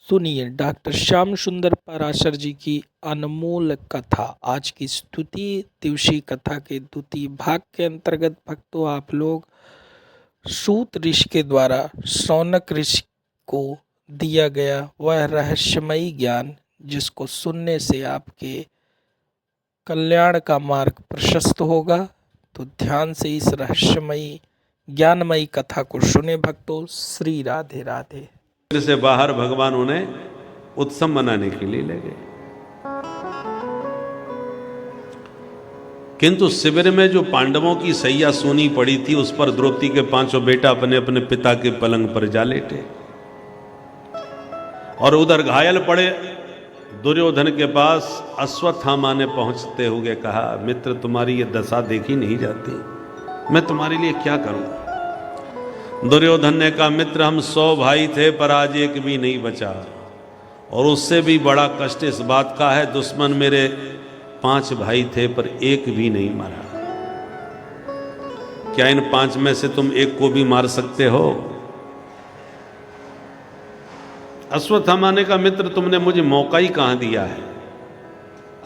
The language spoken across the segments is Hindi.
सुनिए डॉक्टर श्याम सुंदर पाराशर जी की अनमोल कथा। आज की स्तुति दिवसीय कथा के द्वितीय भाग के अंतर्गत भक्तों आप लोग सूत ऋषि के द्वारा शौनक ऋषि को दिया गया वह रहस्यमयी ज्ञान जिसको सुनने से आपके कल्याण का मार्ग प्रशस्त होगा। तो ध्यान से इस रहस्यमयी ज्ञानमयी कथा को सुने भक्तों। श्री राधे राधे। से बाहर भगवान उन्हें उत्सव मनाने के लिए ले गए, किंतु शिविर में जो पांडवों की सैया सोनी पड़ी थी उस पर द्रौपदी के पांचों बेटा अपने अपने पिता के पलंग पर जा लेटे और उधर घायल पड़े दुर्योधन के पास अश्वत्थामा ने पहुंचते हुए कहा, मित्र तुम्हारी ये दशा देखी नहीं जाती, मैं तुम्हारे लिए क्या करूं। दुर्योधन ने कहा, मित्र हम 100 भाई थे पर आज एक भी नहीं बचा, और उससे भी बड़ा कष्ट इस बात का है दुश्मन मेरे 5 भाई थे पर एक भी नहीं मरा। क्या इन 5 में से तुम एक को भी मार सकते हो। अश्वत्थामा ने कहा, मित्र तुमने मुझे मौका ही कहां दिया है।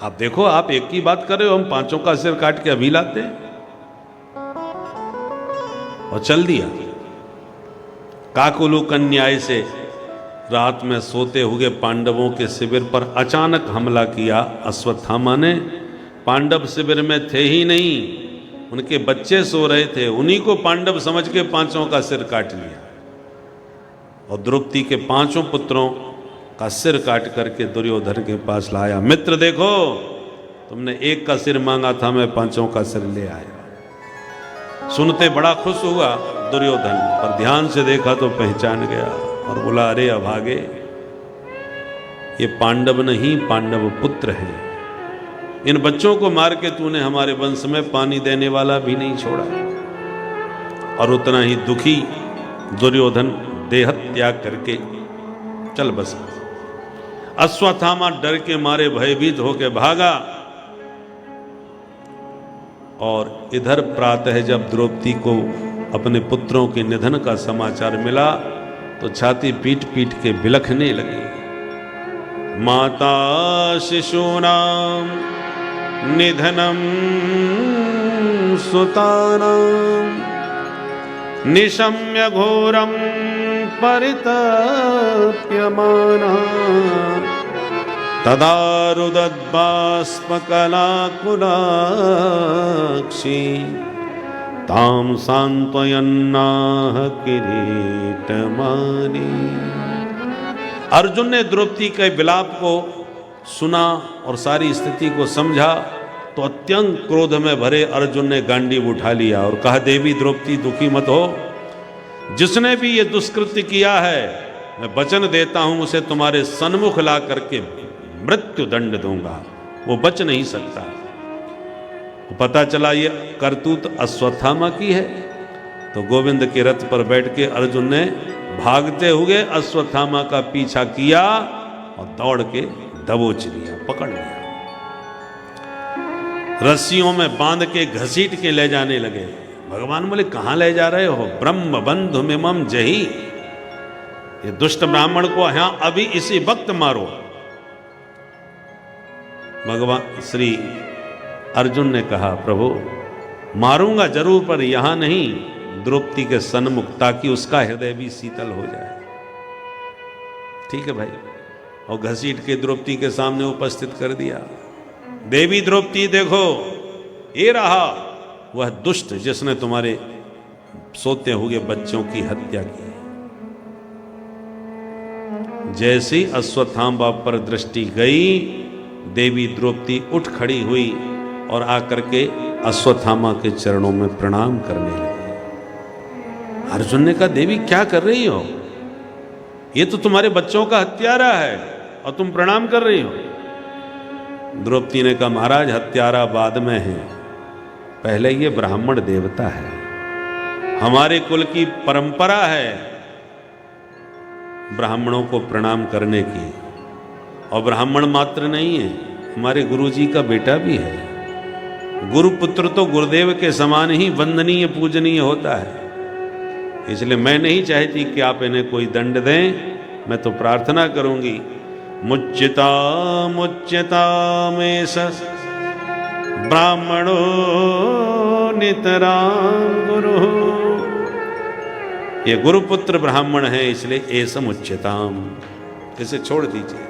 आप देखो आप एक की बात कर रहे हो, हम 5 का सिर काट के अभी लाते और चल दिया। काकुलु कन्याय से रात में सोते हुए पांडवों के शिविर पर अचानक हमला किया अश्वत्थामा ने। पांडव शिविर में थे ही नहीं, उनके बच्चे सो रहे थे, उन्हीं को पांडव समझ के 5 का सिर काट लिया और द्रौपदी के 5 पुत्रों का सिर काट करके दुर्योधन के पास लाया। मित्र देखो तुमने एक का सिर मांगा था, मैं 5 का सिर ले आया। सुनते बड़ा खुश हुआ दुर्योधन, पर ध्यान से देखा तो पहचान गया और बोला, अरे अभागे ये पांडव नहीं पांडव पुत्र हैं। इन बच्चों को मार के तूने हमारे वंश में पानी देने वाला भी नहीं छोड़ा। और उतना ही दुखी दुर्योधन देह त्याग करके चल बसा। अश्वत्थामा डर के मारे भयभीत होकर भागा और इधर प्रातः जब द्रौपदी को अपने पुत्रों के निधन का समाचार मिला तो छाती पीट पीट के बिलखने लगी। माता शिशूनां निधनं सुतानां निशम्य घोरं परितप्यमाना तदा रुदद्बाष्पकलाकुलाक्षी ताम सांत्वयन्नाह किरीटमानी। अर्जुन ने द्रौपदी के विलाप को सुना और सारी स्थिति को समझा तो अत्यंत क्रोध में भरे अर्जुन ने गांडीव उठा लिया और कहा, देवी द्रौपदी दुखी मत हो, जिसने भी ये दुष्कृत्य किया है मैं वचन देता हूं उसे तुम्हारे सन्मुख ला करके मृत्यु दंड दूंगा, वो बच नहीं सकता। पता चला ये करतूत अश्वत्थामा की है तो गोविंद के रथ पर बैठ के अर्जुन ने भागते हुए अश्वत्थामा का पीछा किया और दौड़ के दबोच लिया, पकड़ लिया। रस्सियों में बांध के घसीट के ले जाने लगे। भगवान बोले, कहां ले जा रहे हो। ब्रह्म बंधु मिमम जही, ये दुष्ट ब्राह्मण को यहां अभी इसी वक्त मारो। भगवान श्री अर्जुन ने कहा, प्रभु मारूंगा जरूर पर यहां नहीं, द्रौपदी के सन्मुख, ताकि उसका हृदय भी शीतल हो जाए। ठीक है भाई। और घसीट के द्रौपदी के सामने उपस्थित कर दिया। देवी द्रौपदी देखो, ये रहा वह दुष्ट जिसने तुम्हारे सोते हुए बच्चों की हत्या की। जैसी अश्वत्थामा पर दृष्टि गई, देवी द्रौपदी उठ खड़ी हुई और आकर के अश्वत्थामा के चरणों में प्रणाम करने लगी। अर्जुन ने कहा, देवी क्या कर रही हो, ये तो तुम्हारे बच्चों का हत्यारा है और तुम प्रणाम कर रही हो। द्रौपदी ने कहा, महाराज हत्यारा बाद में है, पहले ये ब्राह्मण देवता है, हमारे कुल की परंपरा है ब्राह्मणों को प्रणाम करने की। और ब्राह्मण मात्र नहीं है, हमारे गुरुजी का बेटा भी है। गुरुपुत्र तो गुरुदेव के समान ही वंदनीय पूजनीय होता है। इसलिए मैं नहीं चाहती कि आप इन्हें कोई दंड दें, मैं तो प्रार्थना करूंगी, मुच्यता मुच्यता में ब्राह्मणो नितरां गुरु। ये गुरुपुत्र ब्राह्मण है, इसलिए एसम उच्यताम, इसे छोड़ दीजिए।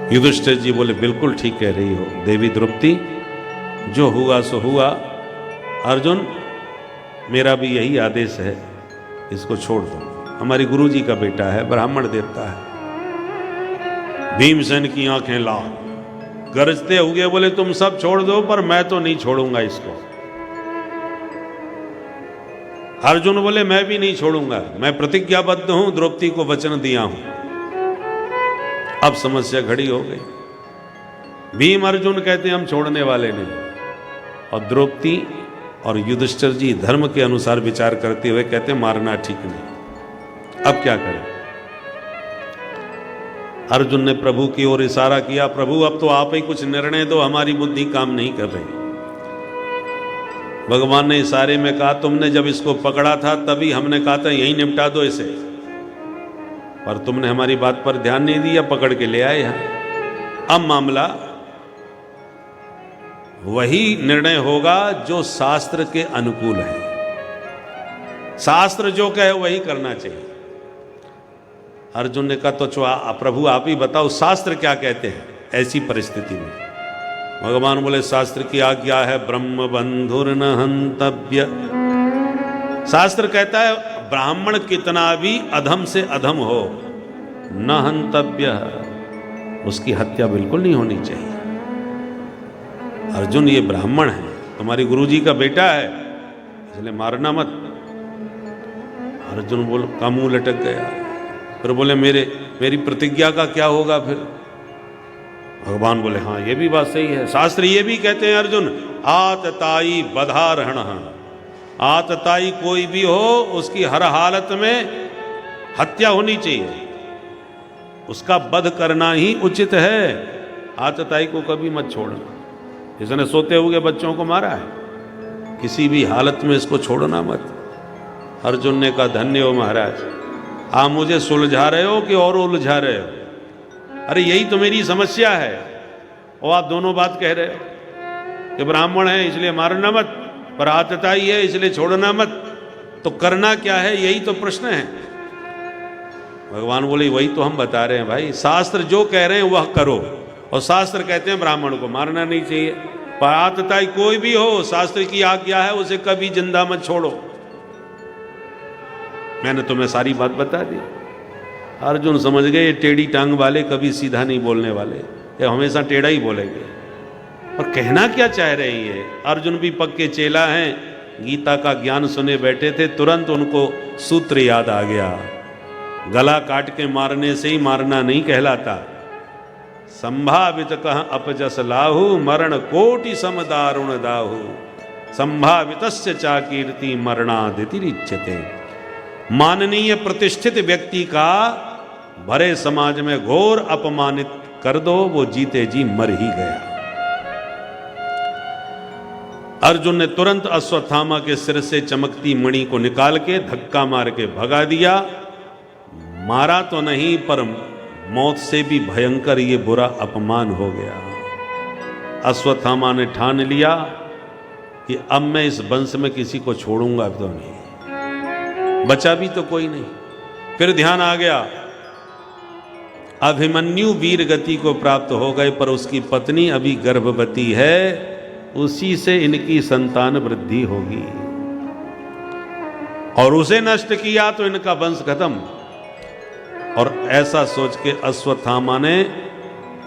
युधिष्ठिर जी बोले बिल्कुल ठीक कह रही हो देवी द्रौपदी, जो हुआ सो हुआ। अर्जुन, मेरा भी यही आदेश है, इसको छोड़ दो, हमारी गुरु जी का बेटा है, ब्राह्मण देवता है। भीमसेन की आंखें लाल, गरजते हुए बोले तुम सब छोड़ दो, पर मैं तो नहीं छोड़ूंगा इसको। अर्जुन बोले मैं भी नहीं छोड़ूंगा, मैं प्रतिज्ञाबद्ध हूं, द्रौपदी को वचन दिया हूं। अब समस्या खड़ी हो गई। भीम अर्जुन कहते हैं हम छोड़ने वाले नहीं, और द्रौपदी और युधिष्ठिर जी धर्म के अनुसार विचार करते हुए कहते हैं मारना ठीक नहीं। अब क्या करें? अर्जुन ने प्रभु की ओर इशारा किया, प्रभु अब तो आप ही कुछ निर्णय दो, हमारी बुद्धि काम नहीं कर रही। भगवान ने इशारे में कहा, तुमने जब इसको पकड़ा था तभी हमने कहा था यही निपटा दो इसे, पर तुमने हमारी बात पर ध्यान नहीं दिया, पकड़ के ले आए यहां। अब मामला वही निर्णय होगा जो शास्त्र के अनुकूल है। शास्त्र जो कहे वही करना चाहिए। अर्जुन ने कहा तो प्रभु आप ही बताओ शास्त्र क्या कहते हैं ऐसी परिस्थिति में। भगवान बोले शास्त्र की आज्ञा है ब्रह्म बंधुर्न हंतव्य। शास्त्र कहता है ब्राह्मण कितना भी अधम से अधम हो, न हंतव्य, उसकी हत्या बिल्कुल नहीं होनी चाहिए। अर्जुन ये ब्राह्मण है, तुम्हारी गुरुजी का बेटा है, इसलिए मारना मत। अर्जुन बोल का मुंह लटक गया, फिर बोले मेरी प्रतिज्ञा का क्या होगा फिर? भगवान बोले हाँ ये भी बात सही है, शास्त्र ये भी कहते हैं अर्जुन, आतताई बधारहण, आतताई कोई भी हो उसकी हर हालत में हत्या होनी चाहिए, उसका वध करना ही उचित है। आतताई को कभी मत छोड़ना। इसने सोते हुए बच्चों को मारा है, किसी भी हालत में इसको छोड़ना मत। अर्जुन ने कहा धन्य हो महाराज, आप मुझे सुलझा रहे हो कि और उलझा रहे हो? अरे यही तो मेरी समस्या है, और आप दोनों बात कह रहे हो कि ब्राह्मण है इसलिए मारना मत, पर आतताई है इसलिए छोड़ना मत, तो करना क्या है यही तो प्रश्न है। भगवान बोले वही तो हम बता रहे हैं भाई, शास्त्र जो कह रहे हैं वह करो, और शास्त्र कहते हैं ब्राह्मण को मारना नहीं चाहिए, पर आतताई कोई भी हो शास्त्र की आज्ञा है उसे कभी जिंदा मत छोड़ो। मैंने तुम्हें सारी बात बता दी। अर्जुन समझ गए ये टेढ़ी टांग वाले कभी सीधा नहीं बोलने वाले, ये हमेशा टेढ़ा ही बोलेंगे। और कहना क्या चाह रही है? अर्जुन भी पक्के चेला हैं, गीता का ज्ञान सुने बैठे थे, तुरंत उनको सूत्र याद आ गया, गला काट के मारने से ही मारना नहीं कहलाता। संभावित कह अपजस लाहु, मरण कोटि सम दारुण दाहु, संभावितस्य चा कीर्ति मरणादितिरिच्यते। माननीय प्रतिष्ठित व्यक्ति का भरे समाज में घोर अपमानित कर दो, वो जीते जी मर ही गया। अर्जुन ने तुरंत अश्वत्थामा के सिर से चमकती मणि को निकाल के धक्का मार के भगा दिया। मारा तो नहीं, पर मौत से भी भयंकर ये बुरा अपमान हो गया। अश्वत्थामा ने ठान लिया कि अब मैं इस वंश में किसी को छोड़ूंगा तो नहीं, बचा भी तो कोई नहीं। फिर ध्यान आ गया, अभिमन्यु वीर गति को प्राप्त हो गए, पर उसकी पत्नी अभी गर्भवती है, उसी से इनकी संतान वृद्धि होगी, और उसे नष्ट किया तो इनका वंश खत्म। और ऐसा सोच के अश्वत्थामा ने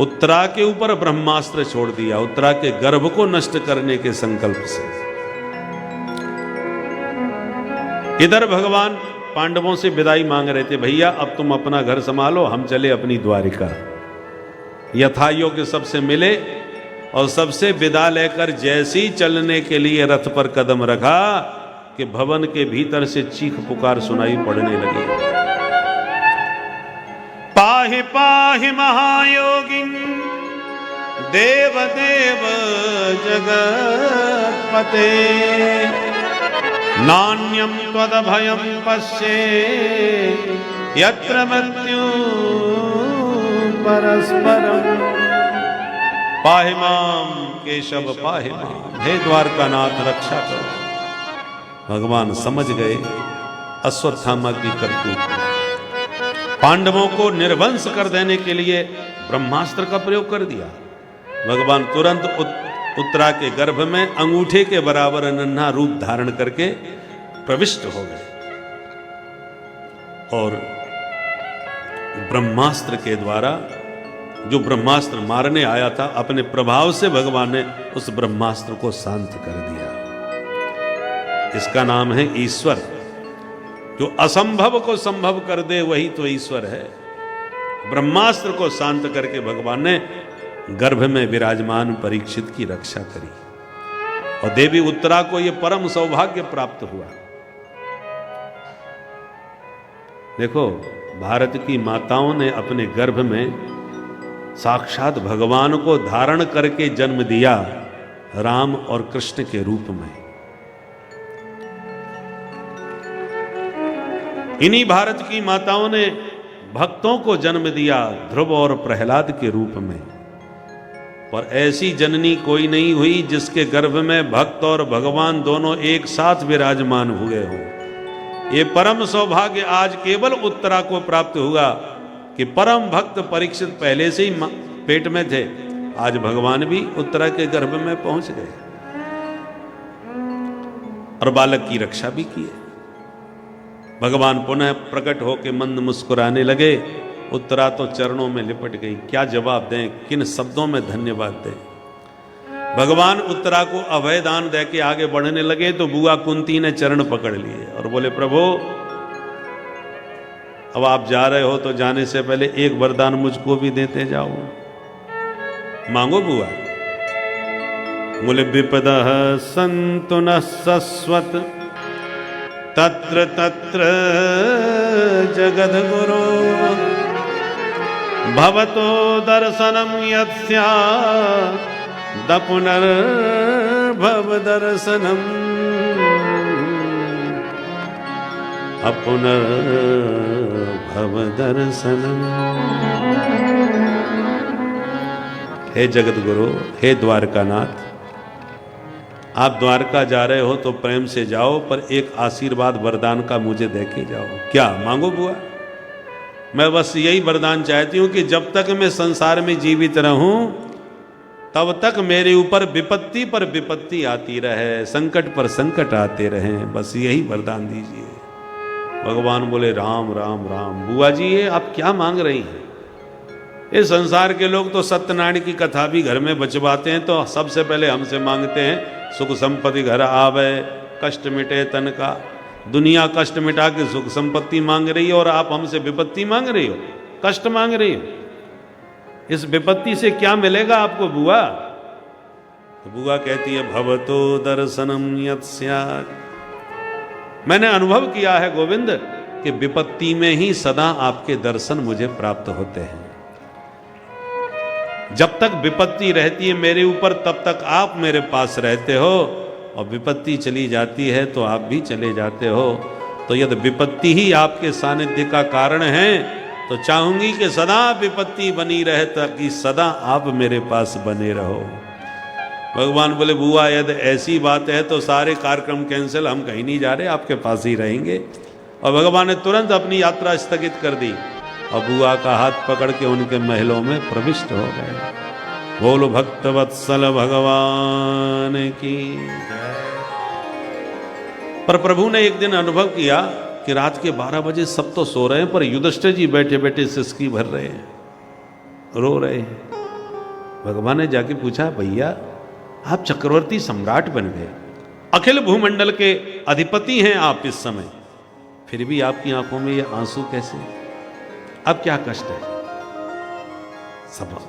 उत्तरा के ऊपर ब्रह्मास्त्र छोड़ दिया, उत्तरा के गर्भ को नष्ट करने के संकल्प से। इधर भगवान पांडवों से विदाई मांग रहे थे, भैया अब तुम अपना घर संभालो, हम चले अपनी द्वारिका। यथायोग्य सबसे मिले, और सबसे विदा लेकर जैसी चलने के लिए रथ पर कदम रखा कि भवन के भीतर से चीख पुकार सुनाई पड़ने लगी, पाहि पाहि महायोगिं देव देव जगतपते, नान्यं त्वदभयं पश्ये यत्र मृत्यु परस्परम। पाहि मां केशव पाहि मां, हे द्वारकानाथ रक्षा करो। भगवान समझ गए अश्वत्थामा की करतूत। पांडवों को निर्वंश कर देने के लिए ब्रह्मास्त्र का प्रयोग कर दिया। भगवान तुरंत उत्तरा के गर्भ में अंगूठे के बराबर नन्हा रूप धारण करके प्रविष्ट हो गए और ब्रह्मास्त्र के द्वारा, जो ब्रह्मास्त्र मारने आया था, अपने प्रभाव से भगवान ने उस ब्रह्मास्त्र को शांत कर दिया। इसका नाम है ईश्वर। जो असंभव को संभव कर दे वही तो ईश्वर है। ब्रह्मास्त्र को शांत करके भगवान ने गर्भ में विराजमान परीक्षित की रक्षा करी और देवी उत्तरा को यह परम सौभाग्य प्राप्त हुआ। देखो, भारत की माताओं ने अपने गर्भ में साक्षात भगवान को धारण करके जन्म दिया, राम और कृष्ण के रूप में। इन्हीं भारत की माताओं ने भक्तों को जन्म दिया, ध्रुव और प्रहलाद के रूप में। पर ऐसी जननी कोई नहीं हुई जिसके गर्भ में भक्त और भगवान दोनों एक साथ विराजमान हुए हों। ये परम सौभाग्य आज केवल उत्तरा को प्राप्त हुआ कि परम भक्त परीक्षित पहले से ही पेट में थे, आज भगवान भी उत्तरा के गर्भ में पहुंच गए और बालक की रक्षा भी की। भगवान पुनः प्रकट होकर मंद मुस्कुराने लगे। उत्तरा तो चरणों में लिपट गई। क्या जवाब दें, किन शब्दों में धन्यवाद दें। भगवान उत्तरा को अभय दान दे के आगे बढ़ने लगे तो बुआ कुंती ने चरण पकड़ लिए और बोले, प्रभु अब आप जा रहे हो तो जाने से पहले एक वरदान मुझको भी देते जाओ। मांगो बुआ। बोले, विपदः सन्तु नः शश्वत् तत्र तत्र जगद्गुरो भवतो दर्शनं यत् स्यात् पुनर्भव दर्शनम् अपुनर्भव दर्शनम्। हे जगद्गुरु, हे द्वारकानाथ, आप द्वारका जा रहे हो तो प्रेम से जाओ, पर एक आशीर्वाद वरदान का मुझे दे के जाओ। क्या मांगो बुआ? मैं बस यही वरदान चाहती हूं कि जब तक मैं संसार में जीवित रहूं तब तक मेरे ऊपर विपत्ति पर विपत्ति आती रहे, संकट पर संकट आते रहें, बस यही वरदान दीजिए। भगवान बोले, राम राम राम। बुआ जी, ये आप क्या मांग रही हैं? इस संसार के लोग तो सत्यनारायण की कथा भी घर में बचवाते हैं तो सबसे पहले हमसे मांगते हैं सुख संपत्ति घर आवे, कष्ट मिटे तन का। दुनिया कष्ट मिटा के सुख संपत्ति मांग रही है और आप हमसे विपत्ति मांग रही हो, कष्ट मांग रही हो। इस विपत्ति से क्या मिलेगा आपको बुआ? तो बुआ कहती है, भवतो दर्शनम यत् स्यात्। मैंने अनुभव किया है गोविंद कि विपत्ति में ही सदा आपके दर्शन मुझे प्राप्त होते हैं। जब तक विपत्ति रहती है मेरे ऊपर तब तक आप मेरे पास रहते हो, और विपत्ति चली जाती है तो आप भी चले जाते हो। तो यदि विपत्ति ही आपके सानिध्य का कारण है तो चाहूंगी कि सदा विपत्ति बनी रहे ताकि सदा आप मेरे पास बने रहो। भगवान बोले, बुआ यदि ऐसी बात है तो सारे कार्यक्रम कैंसिल, हम कहीं नहीं जा रहे, आपके पास ही रहेंगे। और भगवान ने तुरंत अपनी यात्रा स्थगित कर दी और बुआ का हाथ पकड़ के उनके महलों में प्रविष्ट हो गए। बोलो भक्त वत्सल भगवान की। पर प्रभु ने एक दिन अनुभव किया कि रात के 12 बजे सब तो सो रहे हैं, पर युधिष्ठिर जी बैठे बैठे सिसकी भर रहे हैं, रो रहे हैं। भगवान ने जाके पूछा, भैया आप चक्रवर्ती सम्राट बन गए, अखिल भूमंडल के अधिपति हैं आप इस समय, फिर भी आपकी आंखों में ये आंसू कैसे? अब क्या कष्ट है?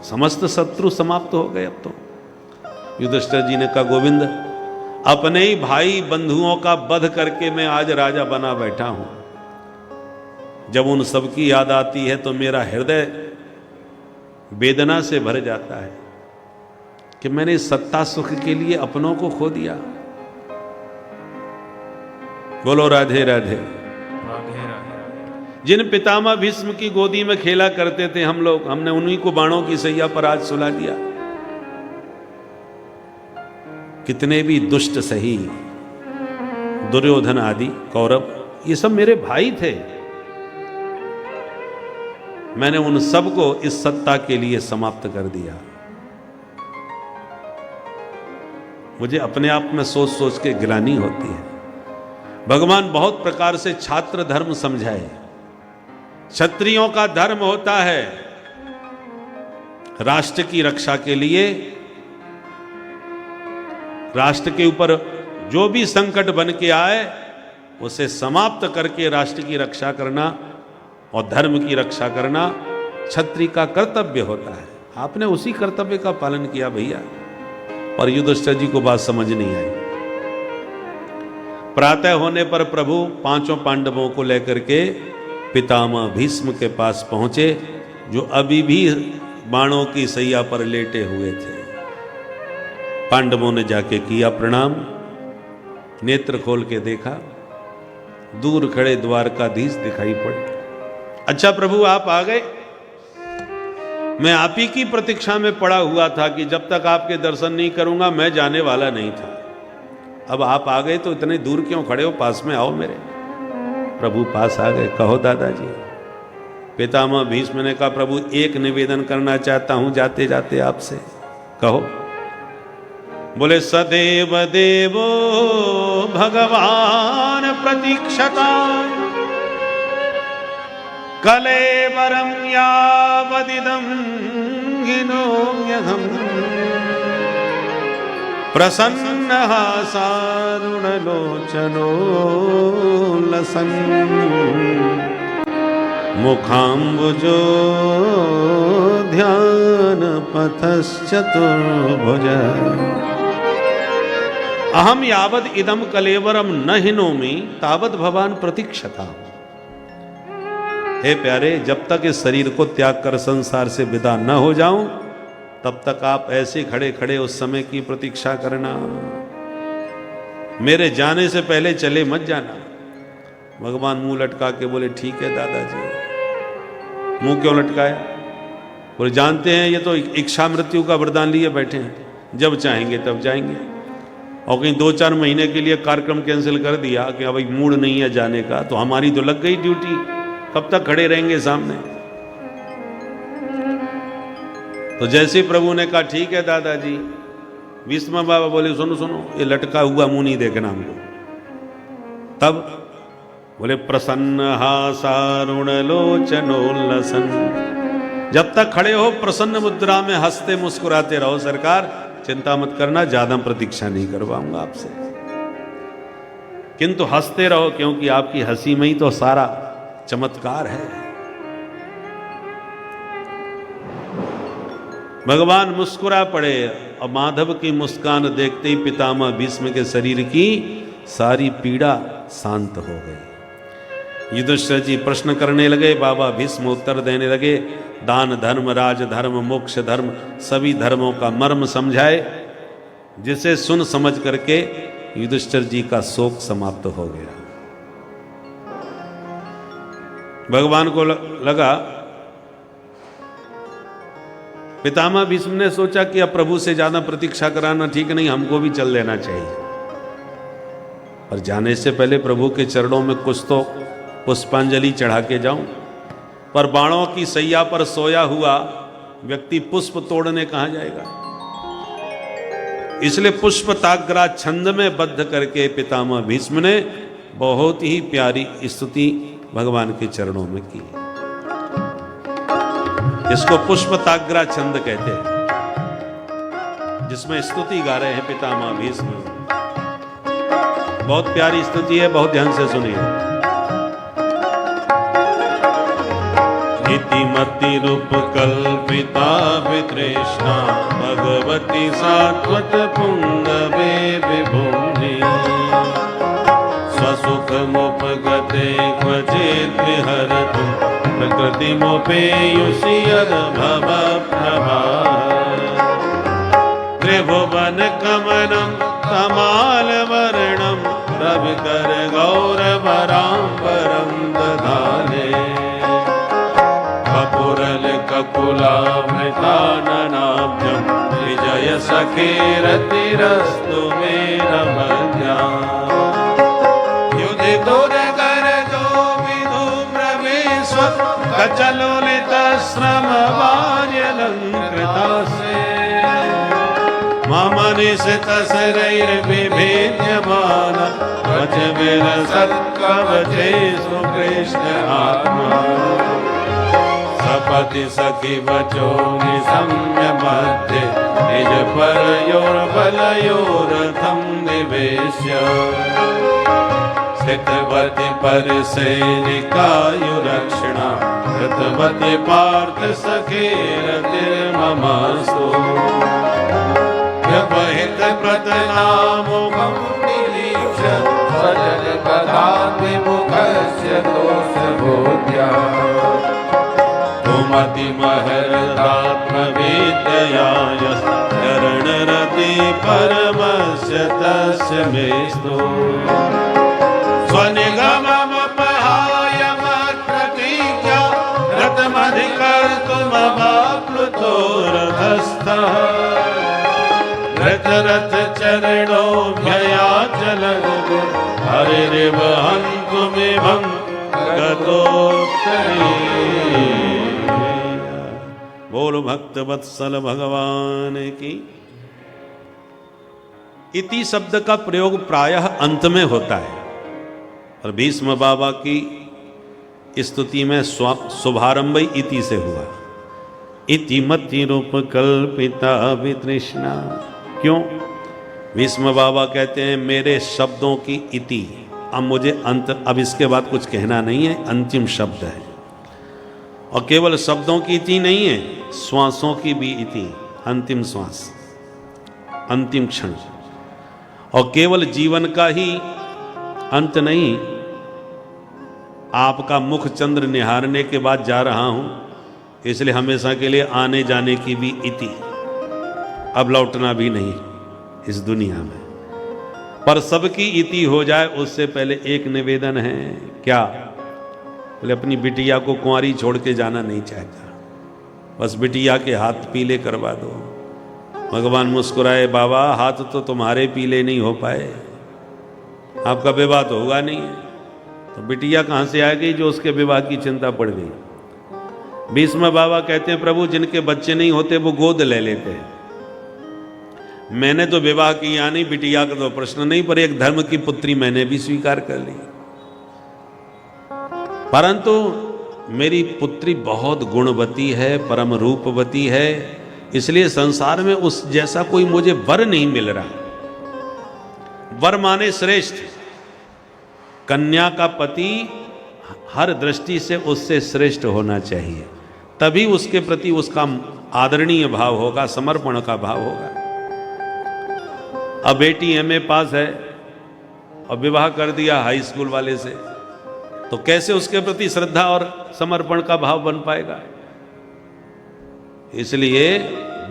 समस्त शत्रु समाप्त हो गए अब तो। युधिष्ठिर जी ने कहा, गोविंद अपने ही भाई बंधुओं का वध करके मैं आज राजा बना बैठा हूं। जब उन सबकी याद आती है तो मेरा हृदय वेदना से भर जाता है कि मैंने सत्ता सुख के लिए अपनों को खो दिया। बोलो राधे राधे। राधे राधे। जिन पितामह भीष्म की गोदी में खेला करते थे हम लोग, हमने उन्हीं को बाणों की सैया पर आज सुला दिया। कितने भी दुष्ट सही, दुर्योधन आदि, कौरव, ये सब मेरे भाई थे। मैंने उन सबको इस सत्ता के लिए समाप्त कर दिया। मुझे अपने आप में सोच सोच के गिलानी होती है। भगवान बहुत प्रकार से छात्र धर्म समझाए। क्षत्रियों का धर्म होता है राष्ट्र की रक्षा के लिए, राष्ट्र के ऊपर जो भी संकट बन के आए उसे समाप्त करके राष्ट्र की रक्षा करना और धर्म की रक्षा करना क्षत्रिय का कर्तव्य होता है। आपने उसी कर्तव्य का पालन किया भैया, और युधिष्ठिर जी को बात समझ नहीं आई। प्रातः होने पर प्रभु पांचों पांडवों को लेकर के पितामह भीष्म के पास पहुंचे, जो अभी भी बाणों की सैया पर लेटे हुए थे। पांडवों ने जाके किया प्रणाम, नेत्र खोल के देखा, दूर खड़े द्वारकाधीश दिखाई पड़े। अच्छा प्रभु आप आ गए, मैं आप ही की प्रतीक्षा में पड़ा हुआ था कि जब तक आपके दर्शन नहीं करूंगा मैं जाने वाला नहीं था। अब आप आ गए तो इतने दूर क्यों खड़े हो, पास में आओ मेरे। प्रभु पास आ गए। कहो दादाजी। पितामह भीष्म ने कहा प्रभु एक निवेदन करना चाहता हूं जाते जाते आपसे। कहो। बोले सदैव देवो भगवान प्रतीक्षता कलेवरं यावदिदं हिनोम्यहम् प्रसन्नः सारुणलोचनो लसन् मुखाम्बुजो ध्यानपथश्चतुर्भुज अहम यावद इदम कलेवरम न हिनोमि तावद भवान प्रतीक्षता। हे प्यारे, जब तक इस शरीर को त्याग कर संसार से विदा न हो जाऊं तब तक आप ऐसे खड़े खड़े उस समय की प्रतीक्षा करना। मेरे जाने से पहले चले मत जाना। भगवान मुंह लटका के बोले ठीक है दादाजी। मुंह क्यों लटकाया? बोले जानते हैं ये तो इच्छा मृत्यु का वरदान लिए बैठे हैं, जब चाहेंगे तब जाएंगे। और कहीं 2-4 महीने के लिए कार्यक्रम कैंसिल कर दिया कि अब मूड नहीं है जाने का, तो हमारी तो लग गई ड्यूटी, कब तक खड़े रहेंगे सामने। तो जैसे प्रभु ने कहा ठीक है दादाजी, भीष्म बाबा बोले सुनो सुनो, ये लटका हुआ मुंह नहीं देखना हमको। तब बोले प्रसन्न हासारुण लोचनोल्लसन, जब तक खड़े हो प्रसन्न मुद्रा में हंसते मुस्कुराते रहो सरकार, चिंता मत करना, ज्यादा प्रतीक्षा नहीं करवाऊंगा आपसे, किंतु हंसते रहो क्योंकि आपकी हंसी में ही तो सारा चमत्कार है। भगवान मुस्कुरा पड़े और माधव की मुस्कान देखते ही पितामह भीष्म के शरीर की सारी पीड़ा शांत हो गई। युधिष्ठिर जी प्रश्न करने लगे, बाबा भीष्म उत्तर देने लगे। दान धर्म, राज धर्म, मोक्ष धर्म, सभी धर्मों का मर्म समझाए, जिसे सुन समझ करके युधिष्ठिर जी का शोक समाप्त हो गया। भगवान को लगा, पितामह भीष्म ने सोचा कि अब प्रभु से ज्यादा प्रतीक्षा कराना ठीक नहीं, हमको भी चल लेना चाहिए। और जाने से पहले प्रभु के चरणों में कुछ तो पुष्पांजलि चढ़ा के जाऊं। पर बाणों की सैया पर सोया हुआ व्यक्ति पुष्प तोड़ने कहां जाएगा? इसलिए पुष्प ताग्रा छंद में बद्ध करके पितामह भीष्म ने बहुत ही प्यारी स्तुति भगवान के चरणों में की। इसको पुष्प ताग्रा छंद कहते हैं, जिसमें स्तुति गा रहे हैं पितामह भीष्म। बहुत प्यारी स्तुति है, बहुत ध्यान से सुनिए। इतिमति रूप कल्पिता वितृष्णा भगवती सात्वत पुंगवे विभुनि स्वसुख मुपगते क्वचित् विहरतु प्रकृति मोपेयुषि भव प्रभा त्रिभुवन कमनं कमाल वर्णं रवि कर गौरवराम्बरं दधाने कपुरल ककुलामृताननाब्जं विजय सखेरतिरस्तु मेरमध्या युधि दुर्गर जो विधूम्रवेश्व कचलोलितश्रमवार्यलङ्कृतासे मम निशितशरैर्विभेद्यमान वचविलसत्कवचेषु कृष्ण आत्मा सपति सखि वचो निशम्य मध्ये निज परयोर्बलयोरथं निवेश्य स्थितवति परिसेनिकायुरक्षिणा कृतवति पार्थ सखेरतिर्ममास्तु व्यवहित प्रतनामुखं निरीक्ष्य स्वजन कथाभिमुखस्य दोषबोध्या तुमतिमहरदात्मविद्यया चरणरति परमस्य तस्य मेस्तु स्वनिगममपहाय मत्प्रतीक्षा रथमधिकर्तुमवाप्लुतो रथस्थः रथ चरणोऽभ्ययाचलगु हरिरिव हन्तुमिमं गतोत्तरे। बोल भक्त वत्सल भगवान की। इति शब्द का प्रयोग प्रायः अंत में होता है और भीष्म बाबा की स्तुति में शुभारंभ इति से हुआ। इति मति रूप कल्पिता वितृष्णा। क्यों? भीष्म बाबा कहते हैं मेरे शब्दों की इति, अब मुझे अंत, अब इसके बाद कुछ कहना नहीं है, अंतिम शब्द है। और केवल शब्दों की इति नहीं है, श्वासों की भी इति, अंतिम श्वास, अंतिम क्षण। और केवल जीवन का ही अंत नहीं, आपका मुख चंद्र निहारने के बाद जा रहा हूं, इसलिए हमेशा के लिए आने जाने की भी इति, अब लौटना भी नहीं इस दुनिया में। पर सबकी इति हो जाए उससे पहले एक निवेदन है। क्या? बोले अपनी बिटिया को कुंवारी छोड़ के जाना नहीं चाहता, बस बिटिया के हाथ पीले करवा दो। भगवान मुस्कुराए, बाबा हाथ तो तुम्हारे पीले नहीं हो पाए, आपका विवाह तो होगा नहीं है, तो बिटिया कहां से आ गई जो उसके विवाह की चिंता पड़ गई। भीष्म बाबा कहते हैं प्रभु जिनके बच्चे नहीं होते वो गोद ले लेते हैं। मैंने तो विवाह किया नहीं, बिटिया का तो प्रश्न नहीं, पर एक धर्म की पुत्री मैंने भी स्वीकार कर ली। परंतु मेरी पुत्री बहुत गुणवती है, परम रूपवती है, इसलिए संसार में उस जैसा कोई मुझे वर नहीं मिल रहा। वर माने श्रेष्ठ। कन्या का पति हर दृष्टि से उससे श्रेष्ठ होना चाहिए, तभी उसके प्रति उसका आदरणीय भाव होगा, समर्पण का भाव होगा। अब बेटी एमए पास है और विवाह कर दिया हाई स्कूल वाले से, तो कैसे उसके प्रति श्रद्धा और समर्पण का भाव बन पाएगा? इसलिए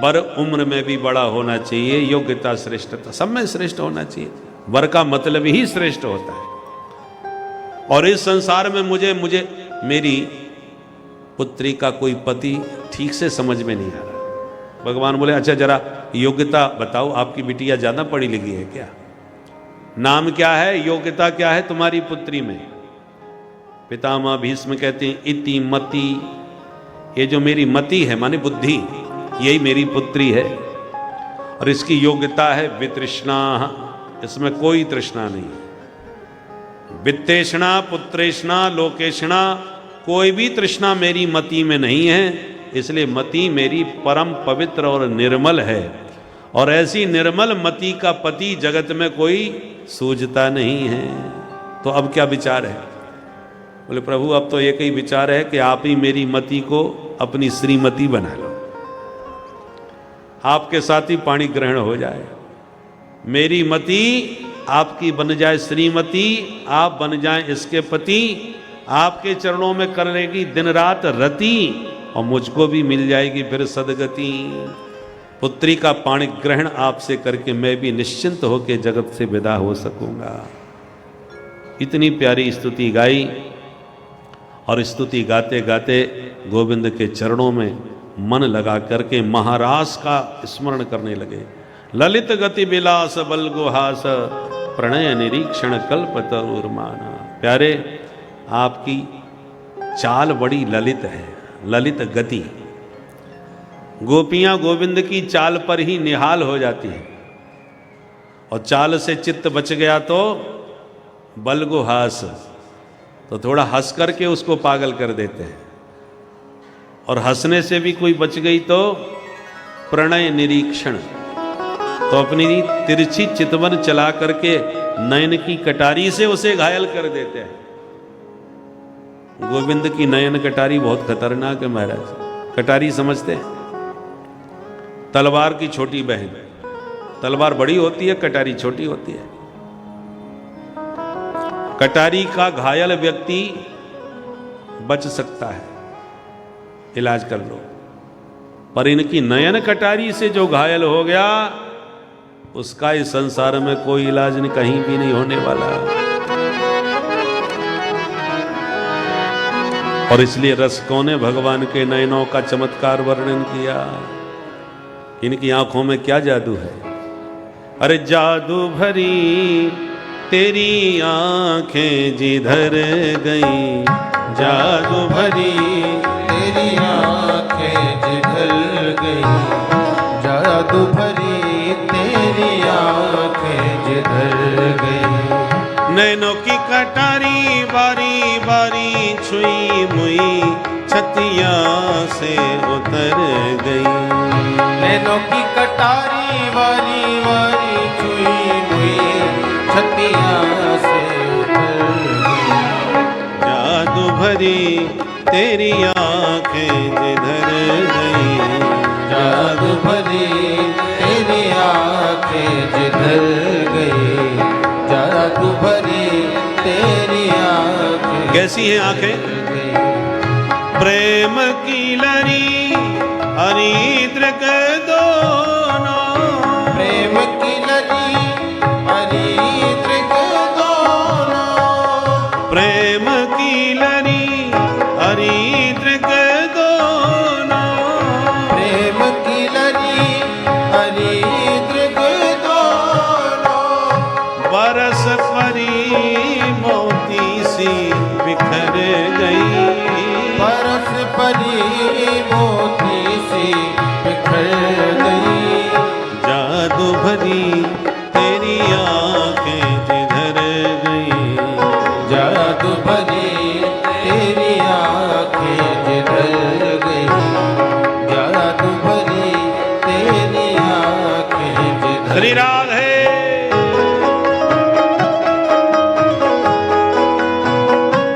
वर उम्र में भी बड़ा होना चाहिए, योग्यता श्रेष्ठता सब में श्रेष्ठ होना चाहिए। वर का मतलब ही श्रेष्ठ होता है। और इस संसार में मुझे मेरी पुत्री का कोई पति ठीक से समझ में नहीं आ रहा। भगवान बोले अच्छा जरा योग्यता बताओ, आपकी बिटिया ज्यादा पढ़ी लिखी है क्या? नाम क्या है, योग्यता क्या है तुम्हारी पुत्री में? पितामह भीष्म कहते हैं इति मति, ये जो मेरी मति है माने बुद्धि, यही मेरी पुत्री है। और इसकी योग्यता है वितृष्णा, इसमें कोई तृष्णा नहीं है। वित्तेषणा पुत्रेषणा लोकेषणा, कोई भी तृष्णा मेरी मति में नहीं है। इसलिए मति मेरी परम पवित्र और निर्मल है, और ऐसी निर्मल मति का पति जगत में कोई सूझता नहीं है। तो अब क्या विचार है? बोले प्रभु अब तो एक ही विचार है कि आप ही मेरी मति को अपनी श्रीमती बना लो, आपके साथ ही पाणी ग्रहण हो जाए। मेरी मति आपकी बन जाए श्रीमती, आप बन जाएं इसके पति, आपके चरणों में करेगी दिन रात रति, और मुझको भी मिल जाएगी फिर सदगति। पुत्री का पाणी ग्रहण आपसे करके मैं भी निश्चिंत होकर जगत से विदा हो सकूंगा। इतनी प्यारी स्तुति गाई और स्तुति गाते गाते गोविंद के चरणों में मन लगा करके महारास का स्मरण करने लगे। ललित गति विलास बल गुहास प्रणय निरीक्षण कल्प तरुर्माना। प्यारे, आपकी चाल बड़ी ललित है, ललित गति। गोपियां गोविंद की चाल पर ही निहाल हो जाती हैं, और चाल से चित्त बच गया तो बलगुहास, तो थोड़ा हंस करके उसको पागल कर देते हैं, और हंसने से भी कोई बच गई तो प्रणय निरीक्षण, तो अपनी तिरछी चितवन चला करके नयन की कटारी से उसे घायल कर देते हैं। गोविंद की नयन कटारी बहुत खतरनाक है महाराज। कटारी समझते हैं? तलवार की छोटी बहन। तलवार बड़ी होती है, कटारी छोटी होती है। कटारी का घायल व्यक्ति बच सकता है, इलाज कर लो, पर इनकी नयन कटारी से जो घायल हो गया उसका इस संसार में कोई इलाज नहीं, कहीं भी नहीं होने वाला। और इसलिए रसिकों ने भगवान के नयनों का चमत्कार वर्णन किया। इनकी आंखों में क्या जादू है? अरे जादू भरी तेरी आंखें जिधर गई, जादू भरी तेरी आंखें जिधर गई, जादू भरी तेरी आंखें जिधर गई। नैनों की कटारी बारी बारी छुई मुई छतिया से उतर गई। नैनों की कटारी वारी वारी छुई हुई छतिया से उतर गई। जादू भरी तेरी आंखें जिधर गई, जादू भरी तेरी आंखें जिधर गई, जादू भरी तेरी आंखें। कैसी हैं आंखें? प्रेम की लरी हरिद्रक दोनों, प्रेम की लरी हरिद्रक दोनों, प्रेम की लरी हरिद्रक दोनों, प्रेम की लरी हरिद्रक दोनों। बरस परी मोती सी बिखर गई, बरस परी मोती सी बिखर गई। जादू भरी तेरी आंखें जिधर गई, जादू भरी तेरी आंखें जिधर गई, जादू भरी तेरी आंखें जिधर। श्री राधे।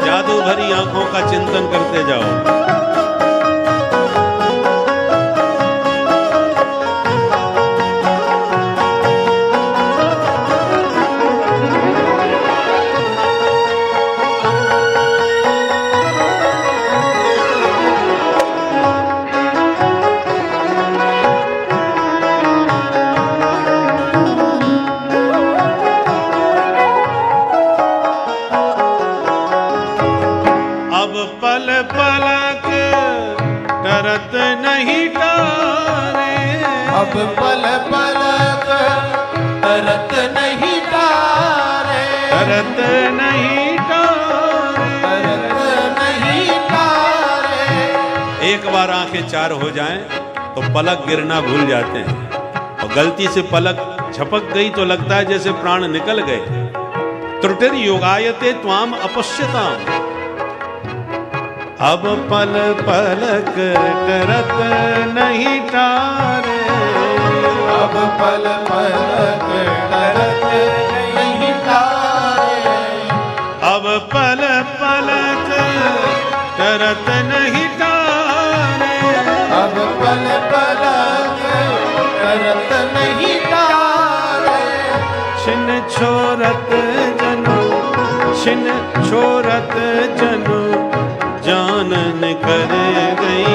जादू भरी आंखों का चिंतन करते जाओ। पल पलक करत नहीं टारे, अब पल पलक करत नहीं टारे, करत नहीं टारे, करत नहीं टारे। एक बार आंखें चार हो जाएं तो पलक गिरना भूल जाते हैं, और गलती से पलक झपक गई तो लगता है जैसे प्राण निकल गए। त्रुटिर योगायते त्वाम अपश्यताम। अब पल पलक करत नहीं टारे, अब पल पलक करत नहीं टारे, अब पल पलक करत नहीं टारे, अब पल पलक करत नहीं टारे। छिन छोरत जनु, छिन छोरत जनु जानन कर गई,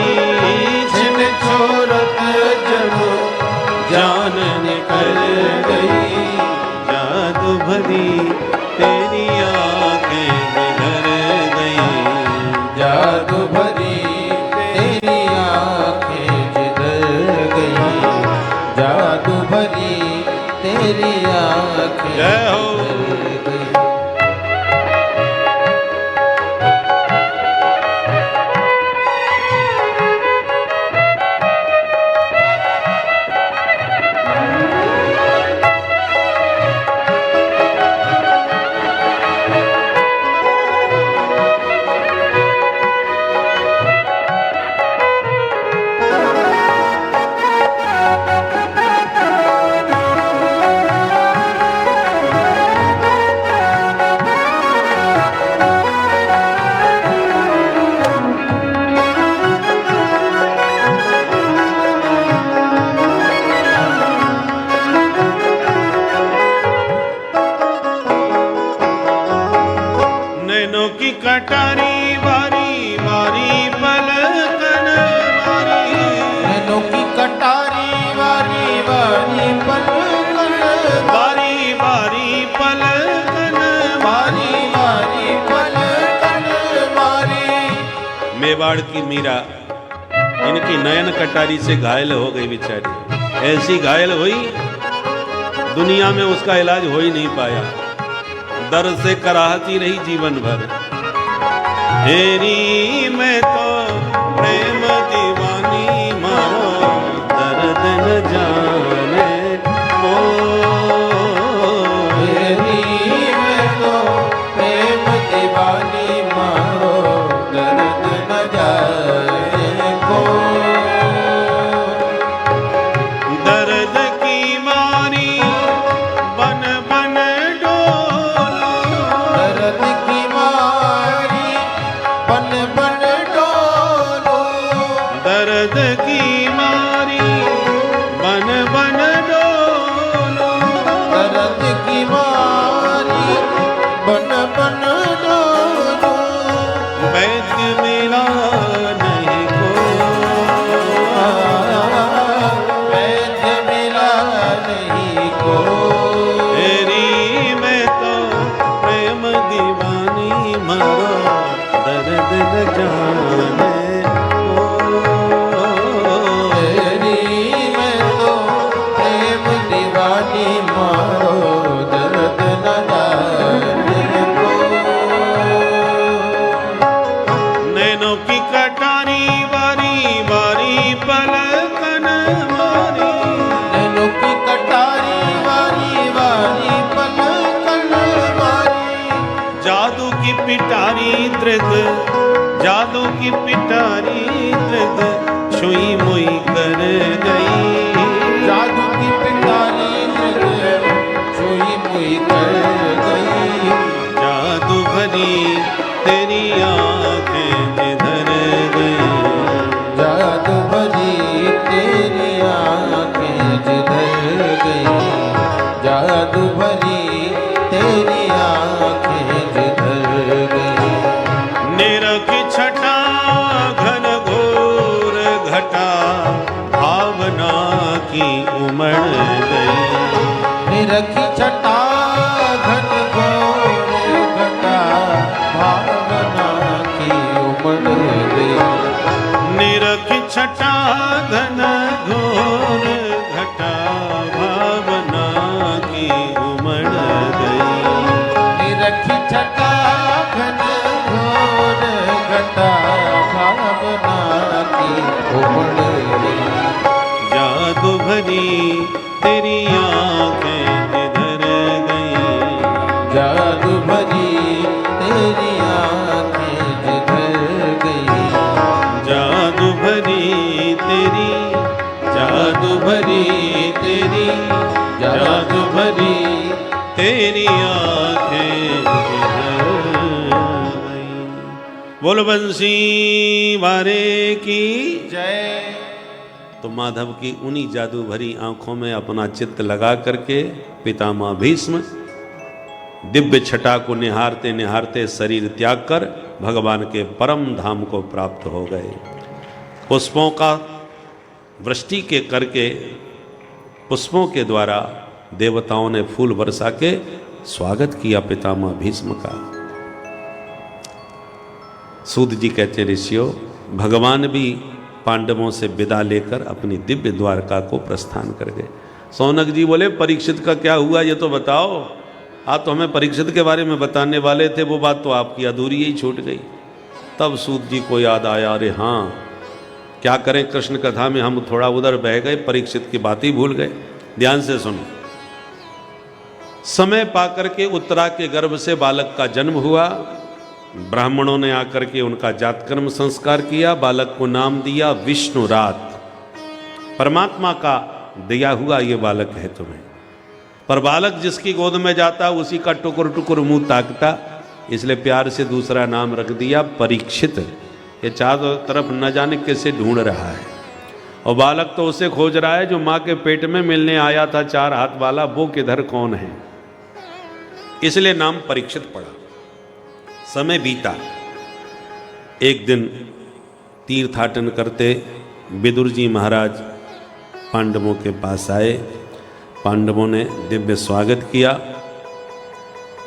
छिन छोरत जनु जानन कर गई। जादू भरी तेरी आंख मेवाड़ की मीरा इनकी नयन कटारी से घायल हो गई बेचारी। ऐसी घायल हुई दुनिया में उसका इलाज हो ही नहीं पाया, दर्द से कराहती रही जीवन भर। तेरी मैं तो प्रेम दीवानी मारो दर्द न जाने को। तेरी मैं तो प्रेम दीवानी मारो दर्द न जाने को। दर्द की मारी बन बन डोलो, दर्द की मारी बन बन डोलो। दर्द की मारी बन बन डोलो। दर्द की मारी बन बन डोलो। वैद्य मिला नहीं को, वैद्य मिला नहीं को। तेरी मैं तो प्रेम दीवानी मरो दर्द न जाने को। तेरी मैं तो प्रेम दीवानी मारो दर्द न जाने को। नैनों की कटारी बारी बारी पलकन मारी। नैनों की कटारी वारी वारी पलकन मारी। जादू की पिटारी दृद, जादू की पिटारी दृद छुई मुई कर गई। जादू की पिटारी दृढ़ छुई मुई कर गई। जादू भरी तेरी आंखें जिधर गई। जादू भरी तेरी आंखें जिधर गई। जादू भरी तेरी आंखें जिधर गई। निरखी छटा घन घोर घटा भावना की उमड़ गई। निरखी छटा घन घोर घटा भावना की उमड़ गई। निरखी छटा घन घोर घटा भावना की उमड़ गई। निरखी छटा घन घोर घटा भावना की उमड़ गई। जादू भरी तेरी आंखें जिधर गई। जादू भरी तेरी आंखें जिधर गई। जादू भरी तेरी, जादू भरी तेरी, जादू भरी तेरी आंखें जिधर गई। बोल बंसी वारे की जय। तो माधव की उन्हीं जादू भरी आंखों में अपना चित्त लगा करके पितामह भीष्म दिव्य छटा को निहारते निहारते शरीर त्याग कर भगवान के परम धाम को प्राप्त हो गए। पुष्पों का वृष्टि के करके पुष्पों के द्वारा देवताओं ने फूल बरसा के स्वागत किया पितामह भीष्म का। सूत जी कहते ऋषियों, भगवान भी पांडवों से विदा लेकर अपनी दिव्य द्वारका को प्रस्थान कर गए। सौनक जी बोले, परीक्षित का क्या हुआ ये तो बताओ। आप तो हमें परीक्षित के बारे में बताने वाले थे, वो बात तो आपकी अधूरी ही छूट गई। तब सूत जी को याद आया, अरे हाँ क्या करें, कृष्ण कथा में हम थोड़ा उधर बह गए, परीक्षित की बात ही भूल गए। ध्यान से सुनो। समय पाकर के उत्तरा के गर्भ से बालक का जन्म हुआ। ब्राह्मणों ने आकर के उनका जातकर्म संस्कार किया। बालक को नाम दिया विष्णुरात। परमात्मा का दिया हुआ ये बालक है तुम्हें। पर बालक जिसकी गोद में जाता उसी का टुकुर टुकुर मुंह ताकता, इसलिए प्यार से दूसरा नाम रख दिया परीक्षित। ये चारों तरफ न जाने कैसे ढूंढ रहा है, और बालक तो उसे खोज रहा है जो माँ के पेट में मिलने आया था 4 हाथ वाला, वो किधर कौन है, इसलिए नाम परीक्षित पड़ा। समय बीता। एक दिन तीर्थाटन करते विदुर जी महाराज पांडवों के पास आए। पांडवों ने दिव्य स्वागत किया,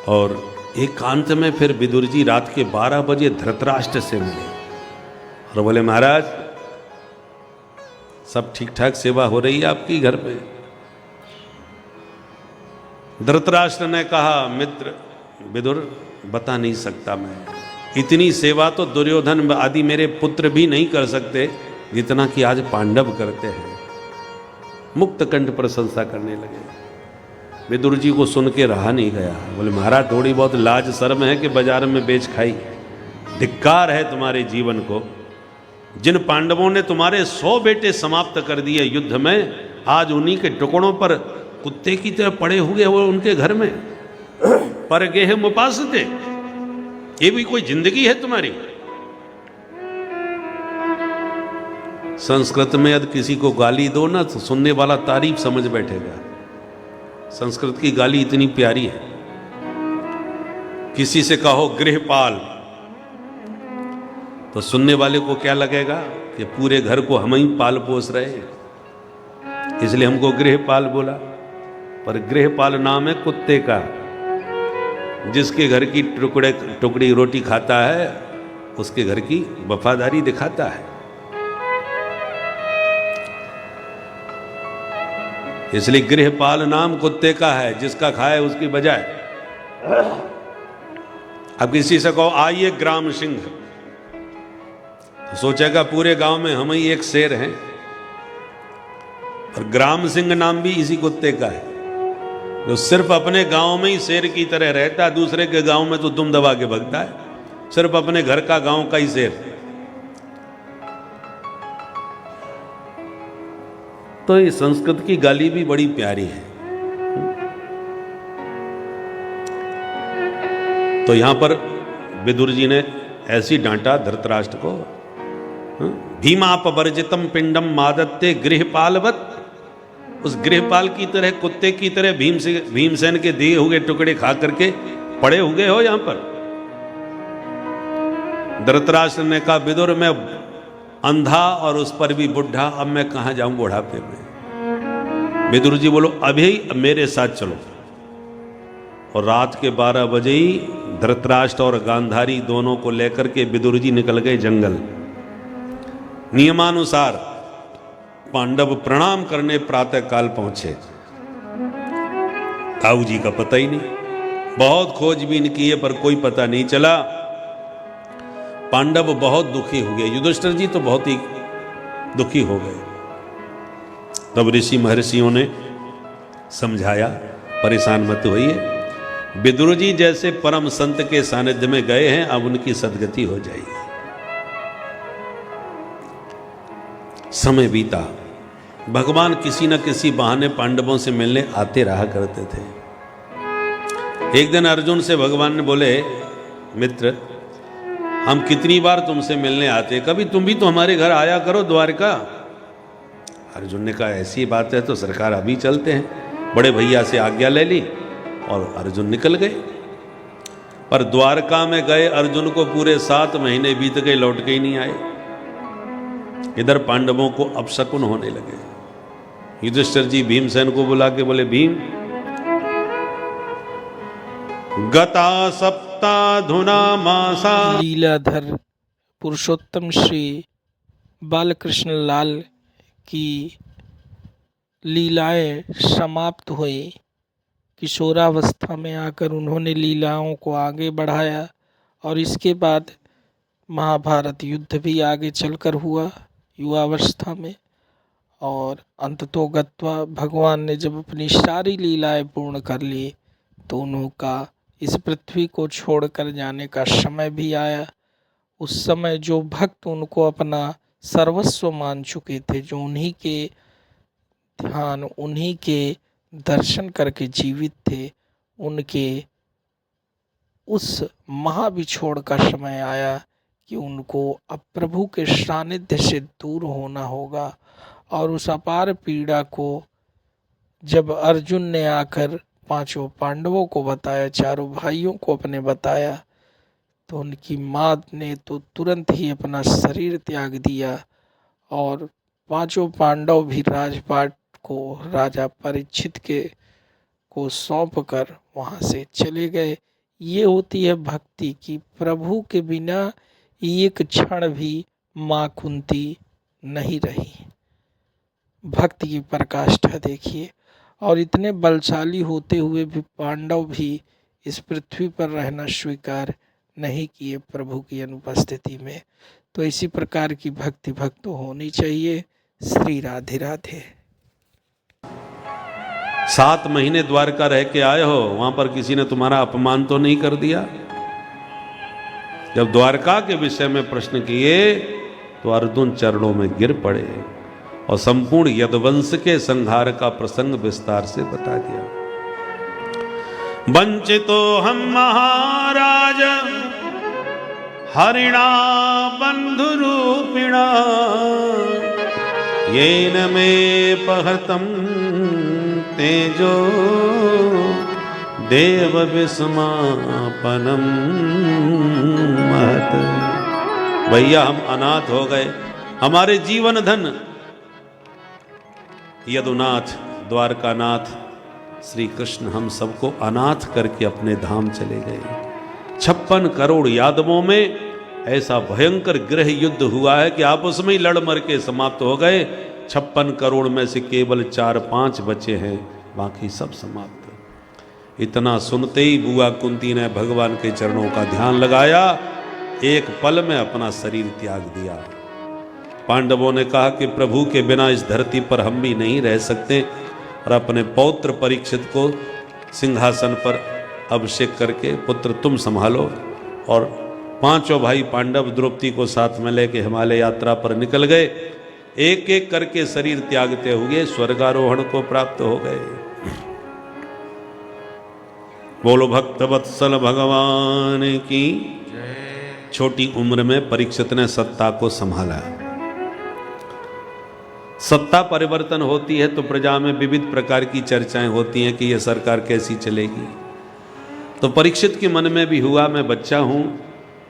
और एकांत में फिर विदुर जी रात के 12 बजे धृतराष्ट्र से मिले। और बोले महाराज सब ठीक ठाक सेवा हो रही है आपकी घर में? धृतराष्ट्र ने कहा, मित्र विदुर बता नहीं सकता मैं, इतनी सेवा तो दुर्योधन आदि मेरे पुत्र भी नहीं कर सकते जितना कि आज पांडव करते हैं। मुक्त कंठ प्रशंसा करने लगे। विदुर जी को सुन के रहा नहीं गया। बोले महाराज थोड़ी बहुत लाज शर्म है कि बाजार में बेच खाई? धिक्कार है तुम्हारे जीवन को। जिन पांडवों ने तुम्हारे 100 बेटे समाप्त कर दिए युद्ध में, आज उन्हीं के टुकड़ों पर कुत्ते की तरह पड़े हुए वो उनके घर में। पर गेह उपासते, ये भी कोई जिंदगी है तुम्हारी? संस्कृत में यदि किसी को गाली दो ना तो सुनने वाला तारीफ समझ बैठेगा। संस्कृत की गाली इतनी प्यारी है। किसी से कहो गृहपाल तो सुनने वाले को क्या लगेगा कि पूरे घर को हम ही पाल पोस रहे हैं, इसलिए हमको गृहपाल बोला। पर गृहपाल नाम है कुत्ते का। जिसके घर की टुकड़ी रोटी खाता है उसके घर की वफादारी दिखाता है। इसलिए गृहपाल नाम कुत्ते का है, जिसका खाए उसकी बजाय। अब किसी से कहो आइए ग्राम सिंह, तो सोचेगा पूरे गांव में हम ही एक शेर हैं। और ग्राम सिंह नाम भी इसी कुत्ते का है, जो सिर्फ अपने गांव में ही शेर की तरह रहता है, दूसरे के गांव में तो दुम दबा के भगता है, सिर्फ अपने घर का गांव का ही शेर। तो ये संस्कृत की गाली भी बड़ी प्यारी है। तो यहां पर विदुर जी ने ऐसी डांटा धृतराष्ट्र को, भीमापवर्जितम पिंडम मादत्ते गृहपालवत। उस गृहपाल की तरह, कुत्ते की तरह भीमसेन के दिए हुए टुकड़े खा करके पड़े हुए हो यहां पर। धृतराष्ट्र ने कहा विदुर मैं अंधा और उस पर भी बुढ़ा, अब मैं कहां जाऊं बुढ़ापे में? विदुर जी बोलो अभी मेरे साथ चलो। और रात के 12 बजे ही धृतराष्ट्र और गांधारी दोनों को लेकर के विदुर जी निकल गए जंगल। नियमानुसार पांडव प्रणाम करने प्रातः काल पहुंचे। ताऊ जी का पता ही नहीं। बहुत खोजबीन की है पर कोई पता नहीं चला। पांडव बहुत दुखी हो गए। युधिष्ठिर जी तो बहुत ही दुखी हो गए। तब ऋषि महर्षियों ने समझाया, परेशान मत होइए, विदुर जी जैसे परम संत के सानिध्य में गए हैं, अब उनकी सदगति हो जाएगी। समय बीता। भगवान किसी न किसी बहाने पांडवों से मिलने आते रहा करते थे। एक दिन अर्जुन से भगवान ने बोले, मित्र हम कितनी बार तुमसे मिलने आते, कभी तुम भी तो हमारे घर आया करो द्वारका। अर्जुन ने कहा ऐसी बात है तो सरकार अभी चलते हैं। बड़े भैया से आज्ञा ले ली और अर्जुन निकल गए। पर द्वारका में गए अर्जुन को पूरे 7 महीने बीत गए, लौट के ही नहीं आए। इधर पांडवों को अपशकुन होने लगे। युधिष्ठिर जी भीमसेन को बुला के बोले, भीम गता सप्ताधुना मासा। लीलाधर पुरुषोत्तम श्री बालकृष्ण लाल की लीलाएं समाप्त हुई। किशोरावस्था में आकर उन्होंने लीलाओं को आगे बढ़ाया और इसके बाद महाभारत युद्ध भी आगे चलकर हुआ युवावस्था में। और अंततोगत्वा भगवान ने जब अपनी सारी लीलाएं पूर्ण कर ली तो उनका इस पृथ्वी को छोड़कर जाने का समय भी आया। उस समय जो भक्त उनको अपना सर्वस्व मान चुके थे, जो उन्हीं के ध्यान, उन्हीं के दर्शन करके जीवित थे, उनके उस महाविछोड़ का समय आया कि उनको अब प्रभु के सानिध्य से दूर होना होगा। और उस अपार पीड़ा को जब अर्जुन ने आकर 5 पांडवों को बताया, 4 भाइयों को अपने बताया, तो उनकी माँ ने तो तुरंत ही अपना शरीर त्याग दिया और 5 पांडव भी राजपाट को राजा परीक्षित को सौंप कर वहाँ से चले गए। ये होती है भक्ति की प्रभु के बिना एक क्षण भी माँ कुंती नहीं रही। भक्ति की पराकाष्ठा देखिए। और इतने बलशाली होते हुए भी पांडव भी इस पृथ्वी पर रहना स्वीकार नहीं किए प्रभु की अनुपस्थिति में। तो इसी प्रकार की भक्ति भक्तों होनी चाहिए। श्री राधे राधे। 7 महीने द्वारका रह के आए हो, वहां पर किसी ने तुम्हारा अपमान तो नहीं कर दिया? जब द्वारका के विषय में प्रश्न किए तो अर्जुन चरणों में गिर पड़े और संपूर्ण यदुवंश के संहार का प्रसंग विस्तार से बता दिया। वंचितो हम महाराज हरिणा बंधु रूपिणा येन मे पहतम तेजो देव विस्मापनम महत। भैया हम अनाथ हो गए, हमारे जीवन धन यदुनाथ द्वारकानाथ श्री कृष्ण हम सबको अनाथ करके अपने धाम चले गए। 56 करोड़ यादवों में ऐसा भयंकर गृह युद्ध हुआ है कि आपस में ही लड़ मर के समाप्त हो गए। 56 करोड़ में से केवल 4-5 बचे हैं, बाकी सब समाप्त। इतना सुनते ही बुआ कुंती ने भगवान के चरणों का ध्यान लगाया, एक पल में अपना शरीर त्याग दिया। पांडवों ने कहा कि प्रभु के बिना इस धरती पर हम भी नहीं रह सकते, और अपने पौत्र परीक्षित को सिंहासन पर अभिषेक करके पुत्र तुम संभालो, और 5 भाई पांडव द्रौपदी को साथ में लेके हिमालय यात्रा पर निकल गए। एक एक करके शरीर त्यागते हुए स्वर्गारोहण को प्राप्त हो गए। बोलो भक्त वत्सल भगवान की। छोटी उम्र में परीक्षित ने सत्ता को संभाला। सत्ता परिवर्तन होती है तो प्रजा में विविध प्रकार की चर्चाएं होती हैं कि यह सरकार कैसी चलेगी। तो परीक्षित के मन में भी हुआ, मैं बच्चा हूं,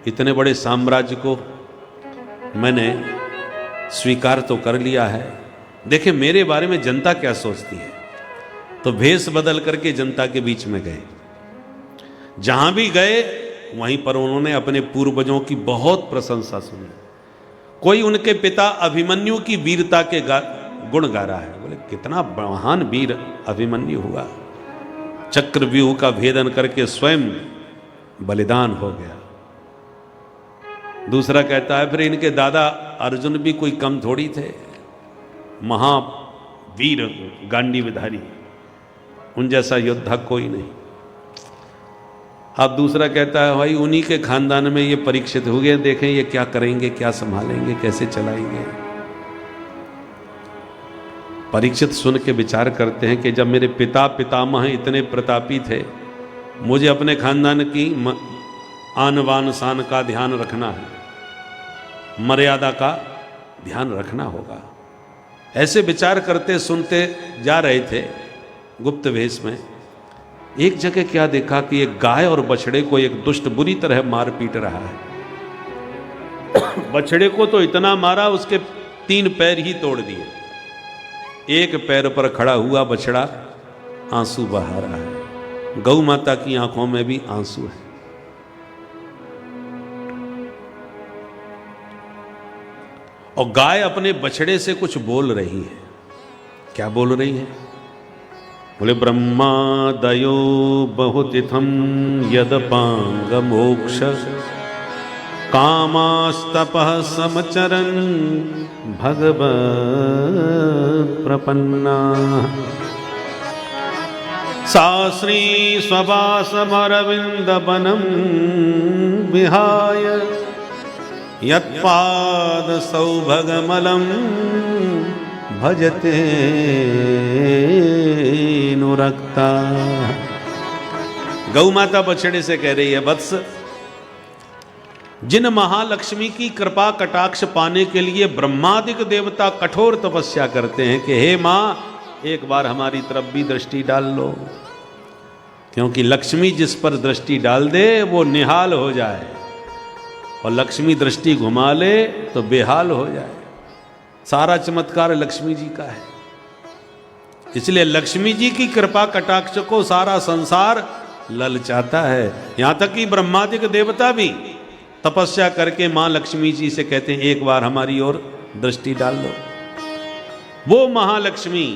इतने बड़े साम्राज्य को मैंने स्वीकार तो कर लिया है, देखे मेरे बारे में जनता क्या सोचती है। तो भेष बदल करके जनता के बीच में गए। जहां भी गए वहीं पर उन्होंने अपने पूर्वजों की बहुत प्रशंसा सुनी। कोई उनके पिता अभिमन्यु की वीरता के गुण गा रहा है, बोले कितना महान वीर अभिमन्यु हुआ, चक्रव्यूह का भेदन करके स्वयं बलिदान हो गया। दूसरा कहता है फिर इनके दादा अर्जुन भी कोई कम थोड़ी थे, महावीर गांडीवधारी, उन जैसा योद्धा कोई नहीं। अब दूसरा कहता है भाई उन्हीं के खानदान में ये परीक्षित हुए, देखें ये क्या करेंगे, क्या संभालेंगे, कैसे चलाएंगे। परीक्षित सुन के विचार करते हैं कि जब मेरे पिता पितामह इतने प्रतापी थे, मुझे अपने खानदान की आन बान शान का ध्यान रखना है, मर्यादा का ध्यान रखना होगा। ऐसे विचार करते सुनते जा रहे थे गुप्त वेश में। एक जगह क्या देखा कि एक गाय और बछड़े को एक दुष्ट बुरी तरह मार पीट रहा है। बछड़े को तो इतना मारा उसके 3 पैर ही तोड़ दिए। एक पैर पर खड़ा हुआ बछड़ा आंसू बहा रहा है। गौ माता की आंखों में भी आंसू है। और गाय अपने बछड़े से कुछ बोल रही है। क्या बोल रही है? बोले ब्रह्मादयो बहुतिथम यदपांग मोक्ष कामास्तपः समचरन् भगवत् प्रपन्ना साश्री स्ववासमरविन्दवनं विहाय यत्पाद सौभगमलं भजते नुरक्ता। गौ माता बछड़े से कह रही है, वत्स, जिन महालक्ष्मी की कृपा कटाक्ष पाने के लिए ब्रह्मादिक देवता कठोर तपस्या करते हैं कि हे मां एक बार हमारी तरफ भी दृष्टि डाल लो, क्योंकि लक्ष्मी जिस पर दृष्टि डाल दे वो निहाल हो जाए, और लक्ष्मी दृष्टि घुमा ले तो बेहाल हो जाए। सारा चमत्कार लक्ष्मी जी का है। इसलिए लक्ष्मी जी की कृपा कटाक्ष को सारा संसार ललचाता है। यहां तक कि ब्रह्मादिक देवता भी तपस्या करके मां लक्ष्मी जी से कहते हैं एक बार हमारी ओर दृष्टि डाल दो। वो महालक्ष्मी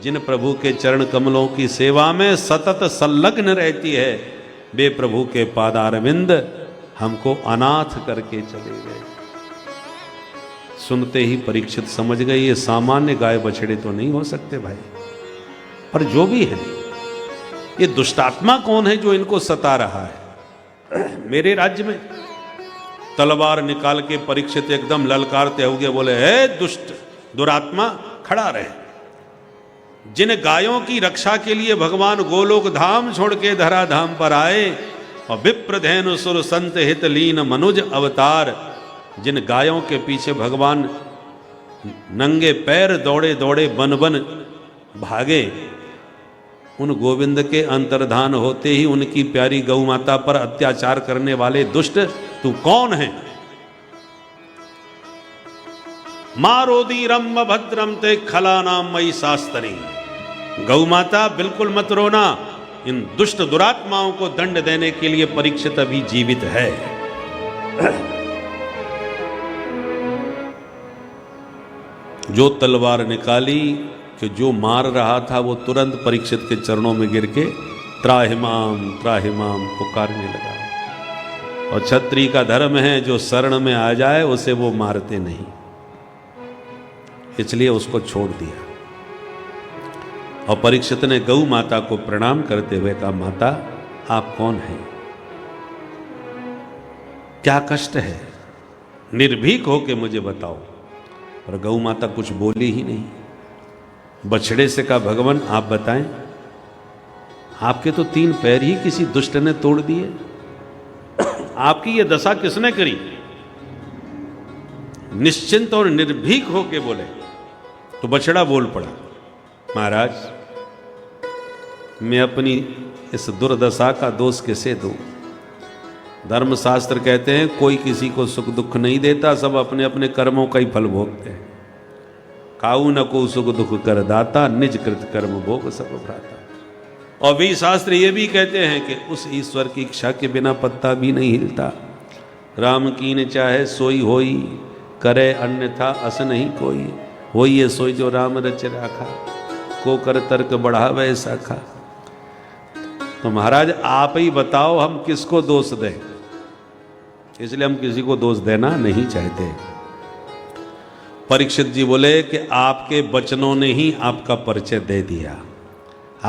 जिन प्रभु के चरण कमलों की सेवा में सतत संलग्न रहती है, वे प्रभु के पादारविंद हमको अनाथ करके चले गए। सुनते ही परीक्षित समझ गए ये सामान्य गाय बछड़े तो नहीं हो सकते भाई, पर जो भी है ये दुष्टात्मा कौन है जो इनको सता रहा है। मेरे राज्य में तलवार निकाल के परीक्षित एकदम ललकारते हुए बोले, हे दुष्ट दुरात्मा खड़ा रहे। जिन गायों की रक्षा के लिए भगवान गोलोक धाम छोड़ के धराधाम पर आए और विप्रधेनु सुर संत हित लीन मनुज अवतार, जिन गायों के पीछे भगवान नंगे पैर दौड़े दौड़े बन बन भागे, उन गोविंद के अंतर्धान होते ही उनकी प्यारी गौ माता पर अत्याचार करने वाले दुष्ट तू कौन है। मारोदी रम भद्रम ते खला नाम मई शास्त्री। गौ माता बिल्कुल मत रोना, इन दुष्ट दुरात्माओं को दंड देने के लिए परीक्षित अभी जीवित है। जो तलवार निकाली कि जो मार रहा था वो तुरंत परीक्षित के चरणों में गिर के त्राहिमाम पुकारने लगा। और क्षत्रिय का धर्म है जो शरण में आ जाए उसे वो मारते नहीं, इसलिए उसको छोड़ दिया। और परीक्षित ने गौ माता को प्रणाम करते हुए कहा, माता आप कौन हैं, क्या कष्ट है, निर्भीक होके मुझे बताओ। और गौ माता कुछ बोली ही नहीं। बछड़े से कहा, भगवान आप बताएं, आपके तो 3 पैर ही किसी दुष्ट ने तोड़ दिए, आपकी ये दशा किसने करी। निश्चिंत और निर्भीक होके बोले। तो बछड़ा बोल पड़ा, महाराज मैं अपनी इस दुर्दशा का दोष किसे दूं। धर्मशास्त्र कहते हैं कोई किसी को सुख दुख नहीं देता, सब अपने अपने कर्मों का ही फल भोगते हैं। काऊ न को सुख दुख कर दाता, निज कृत कर्म भोग सब भ्राता। और भी शास्त्र ये भी कहते हैं कि उस ईश्वर की इच्छा के बिना पत्ता भी नहीं हिलता। राम कीन चाहे सोई होई, करे अन्यथा अस नहीं कोई। होई ये सोई जो राम रच राखा, को कर तर्क बढ़ावे शाखा। तो महाराज आप ही बताओ हम किसको दोष दें। इसलिए हम किसी को दोष देना नहीं चाहते। परीक्षित जी बोले कि आपके वचनों ने ही आपका परिचय दे दिया।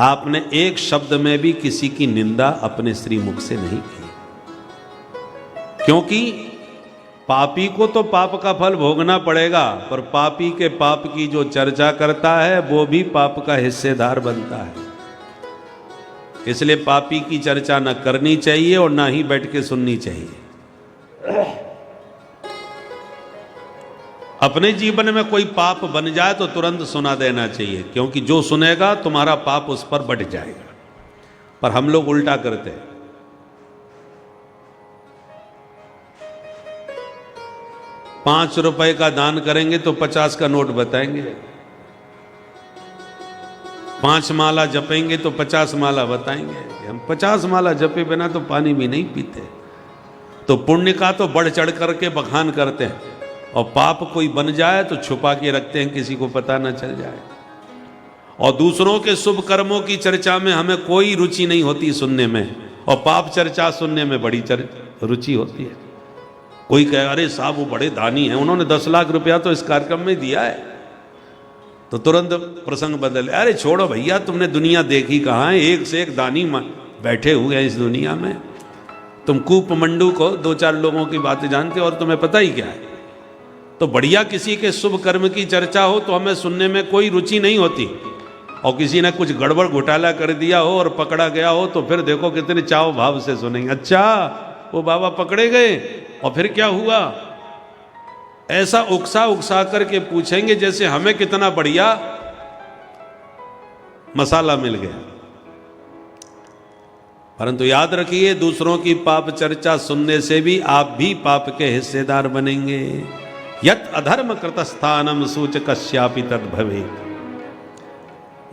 आपने एक शब्द में भी किसी की निंदा अपने श्रीमुख से नहीं की, क्योंकि पापी को तो पाप का फल भोगना पड़ेगा, पर पापी के पाप की जो चर्चा करता है वो भी पाप का हिस्सेदार बनता है। इसलिए पापी की चर्चा न करनी चाहिए और ना ही बैठ के सुननी चाहिए। अपने जीवन में कोई पाप बन जाए तो तुरंत सुना देना चाहिए, क्योंकि जो सुनेगा तुम्हारा पाप उस पर बढ़ जाएगा। पर हम लोग उल्टा करते हैं। ₹5 का दान करेंगे तो 50 का नोट बताएंगे, 5 माला जपेंगे तो 50 माला बताएंगे। हम 50 माला जपे बिना तो पानी भी नहीं पीते। तो पुण्य का तो बढ़ चढ़ करके बखान करते हैं, और पाप कोई बन जाए तो छुपा के रखते हैं, किसी को पता ना चल जाए। और दूसरों के शुभ कर्मों की चर्चा में हमें कोई रुचि नहीं होती सुनने में, और पाप चर्चा सुनने में बड़ी रुचि होती है। कोई कहे अरे साहब वो बड़े दानी हैं, उन्होंने 10 लाख रुपया तो इस कार्यक्रम में दिया है, तो तुरंत प्रसंग बदल, अरे छोड़ो भैया तुमने दुनिया देखी कहाँ है, एक से एक दानी बैठे हुए हैं इस दुनिया में। तुम कूप मंडू को 2-4 लोगों की बातें जानते हो और तुम्हें पता ही क्या है। तो बढ़िया किसी के शुभ कर्म की चर्चा हो तो हमें सुनने में कोई रुचि नहीं होती, और किसी ने कुछ गड़बड़ घोटाला कर दिया हो और पकड़ा गया हो तो फिर देखो कितने चाव भाव से सुनेंगे, अच्छा वो बाबा पकड़े गए और फिर क्या हुआ, ऐसा उकसा उकसा करके पूछेंगे जैसे हमें कितना बढ़िया मसाला मिल गया। परंतु याद रखिए दूसरों की पाप चर्चा सुनने से भी आप भी पाप के हिस्सेदार बनेंगे। यत अधर्म कृतस्थानम सूचकस्यापि तद भवे।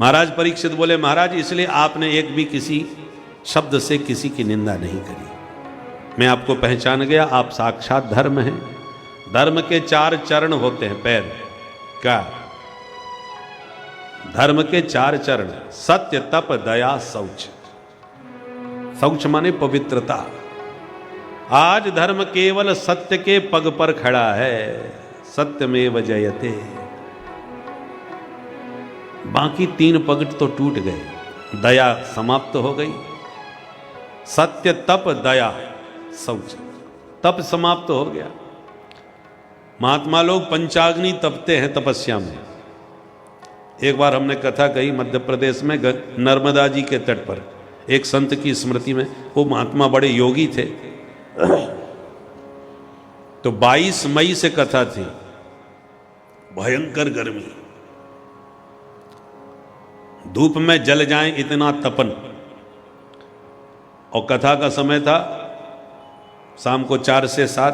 महाराज परीक्षित बोले, महाराज इसलिए आपने एक भी किसी शब्द से किसी की निंदा नहीं करी। मैं आपको पहचान गया, आप साक्षात धर्म हैं। धर्म के 4 चरण होते हैं, पैर। क्या? धर्म के 4 चरण, सत्य, तप, दया, शौच। शौच माने पवित्रता। आज धर्म केवल सत्य के पग पर खड़ा है, सत्यमेव जयते। बाकी 3 पग तो टूट गए, दया समाप्त हो गई। सत्य, तप, दया, शौच। तप समाप्त हो गया। महात्मा लोग पंचाग्नि तपते हैं तपस्या में। एक बार हमने कथा कही मध्य प्रदेश में नर्मदा जी के तट पर एक संत की स्मृति में। वो महात्मा बड़े योगी थे। तो 22 मई से कथा थी, भयंकर गर्मी, धूप में जल जाएं इतना तपन। और कथा का समय था शाम को 4 से 7।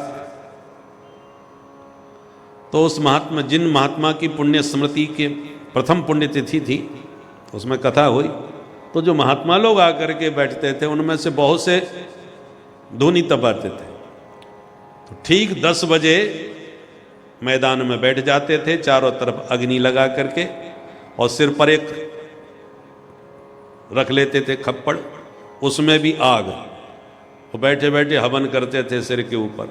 तो उस महात्मा, जिन महात्मा की पुण्य स्मृति के प्रथम पुण्यतिथि थी, उसमें कथा हुई। तो जो महात्मा लोग आकर के बैठते थे उनमें से बहुत से धूनी तपाते थे। तो ठीक 10 बजे मैदान में बैठ जाते थे, चारों तरफ अग्नि लगा करके, और सिर पर एक रख लेते थे खप्पड़, उसमें भी आग। वो बैठे बैठे हवन करते थे सिर के ऊपर।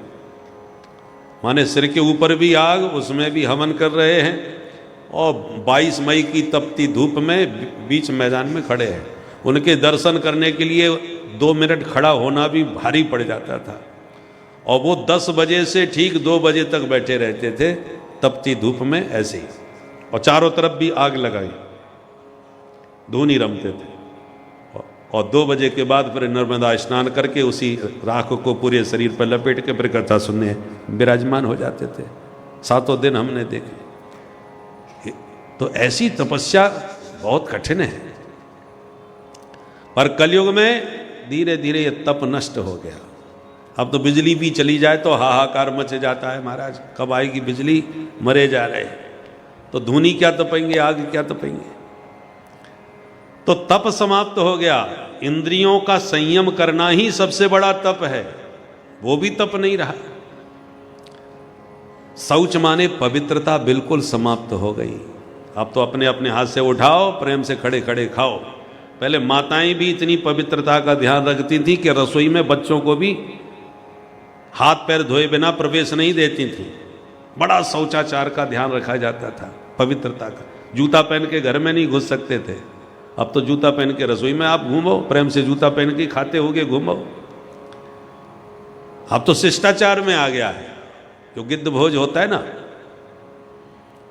माने सिर के ऊपर भी आग, उसमें भी हवन कर रहे हैं, और 22 मई की तपती धूप में बीच मैदान में खड़े हैं। उनके दर्शन करने के लिए 2 मिनट खड़ा होना भी भारी पड़ जाता था। और वो 10 बजे से ठीक 2 बजे तक बैठे रहते थे तपती धूप में ऐसे ही, और चारों तरफ भी आग लगाई, धूनी रमते थे। और 2 बजे के बाद फिर नर्मदा स्नान करके उसी राख को पूरे शरीर पर लपेट के फिर कथा सुनने विराजमान हो जाते थे। 7 दिन हमने देखे। तो ऐसी तपस्या बहुत कठिन है। पर कलयुग में धीरे धीरे ये तप नष्ट हो गया। अब तो बिजली भी चली जाए तो हाहाकार मच जाता है, महाराज कब आएगी बिजली, मरे जा रहे हैं। तो धूनी क्या तपेंगे, आग क्या तपेंगे। तो तप समाप्त हो गया। इंद्रियों का संयम करना ही सबसे बड़ा तप है, वो भी तप नहीं रहा। शौच माने पवित्रता बिल्कुल समाप्त हो गई। अब तो अपने अपने हाथ से उठाओ, प्रेम से खड़े खड़े खाओ। पहले माताएं भी इतनी पवित्रता का ध्यान रखती थी कि रसोई में बच्चों को भी हाथ पैर धोए बिना प्रवेश नहीं देती थी। बड़ा शौचाचार का ध्यान रखा जाता था, पवित्रता का। जूता पहन के घर में नहीं घुस सकते थे। अब तो जूता पहन के रसोई में आप घूमो, प्रेम से जूता पहन के खाते होगे घूमो। अब तो शिष्टाचार में आ गया है। जो गिद्ध भोज होता है ना,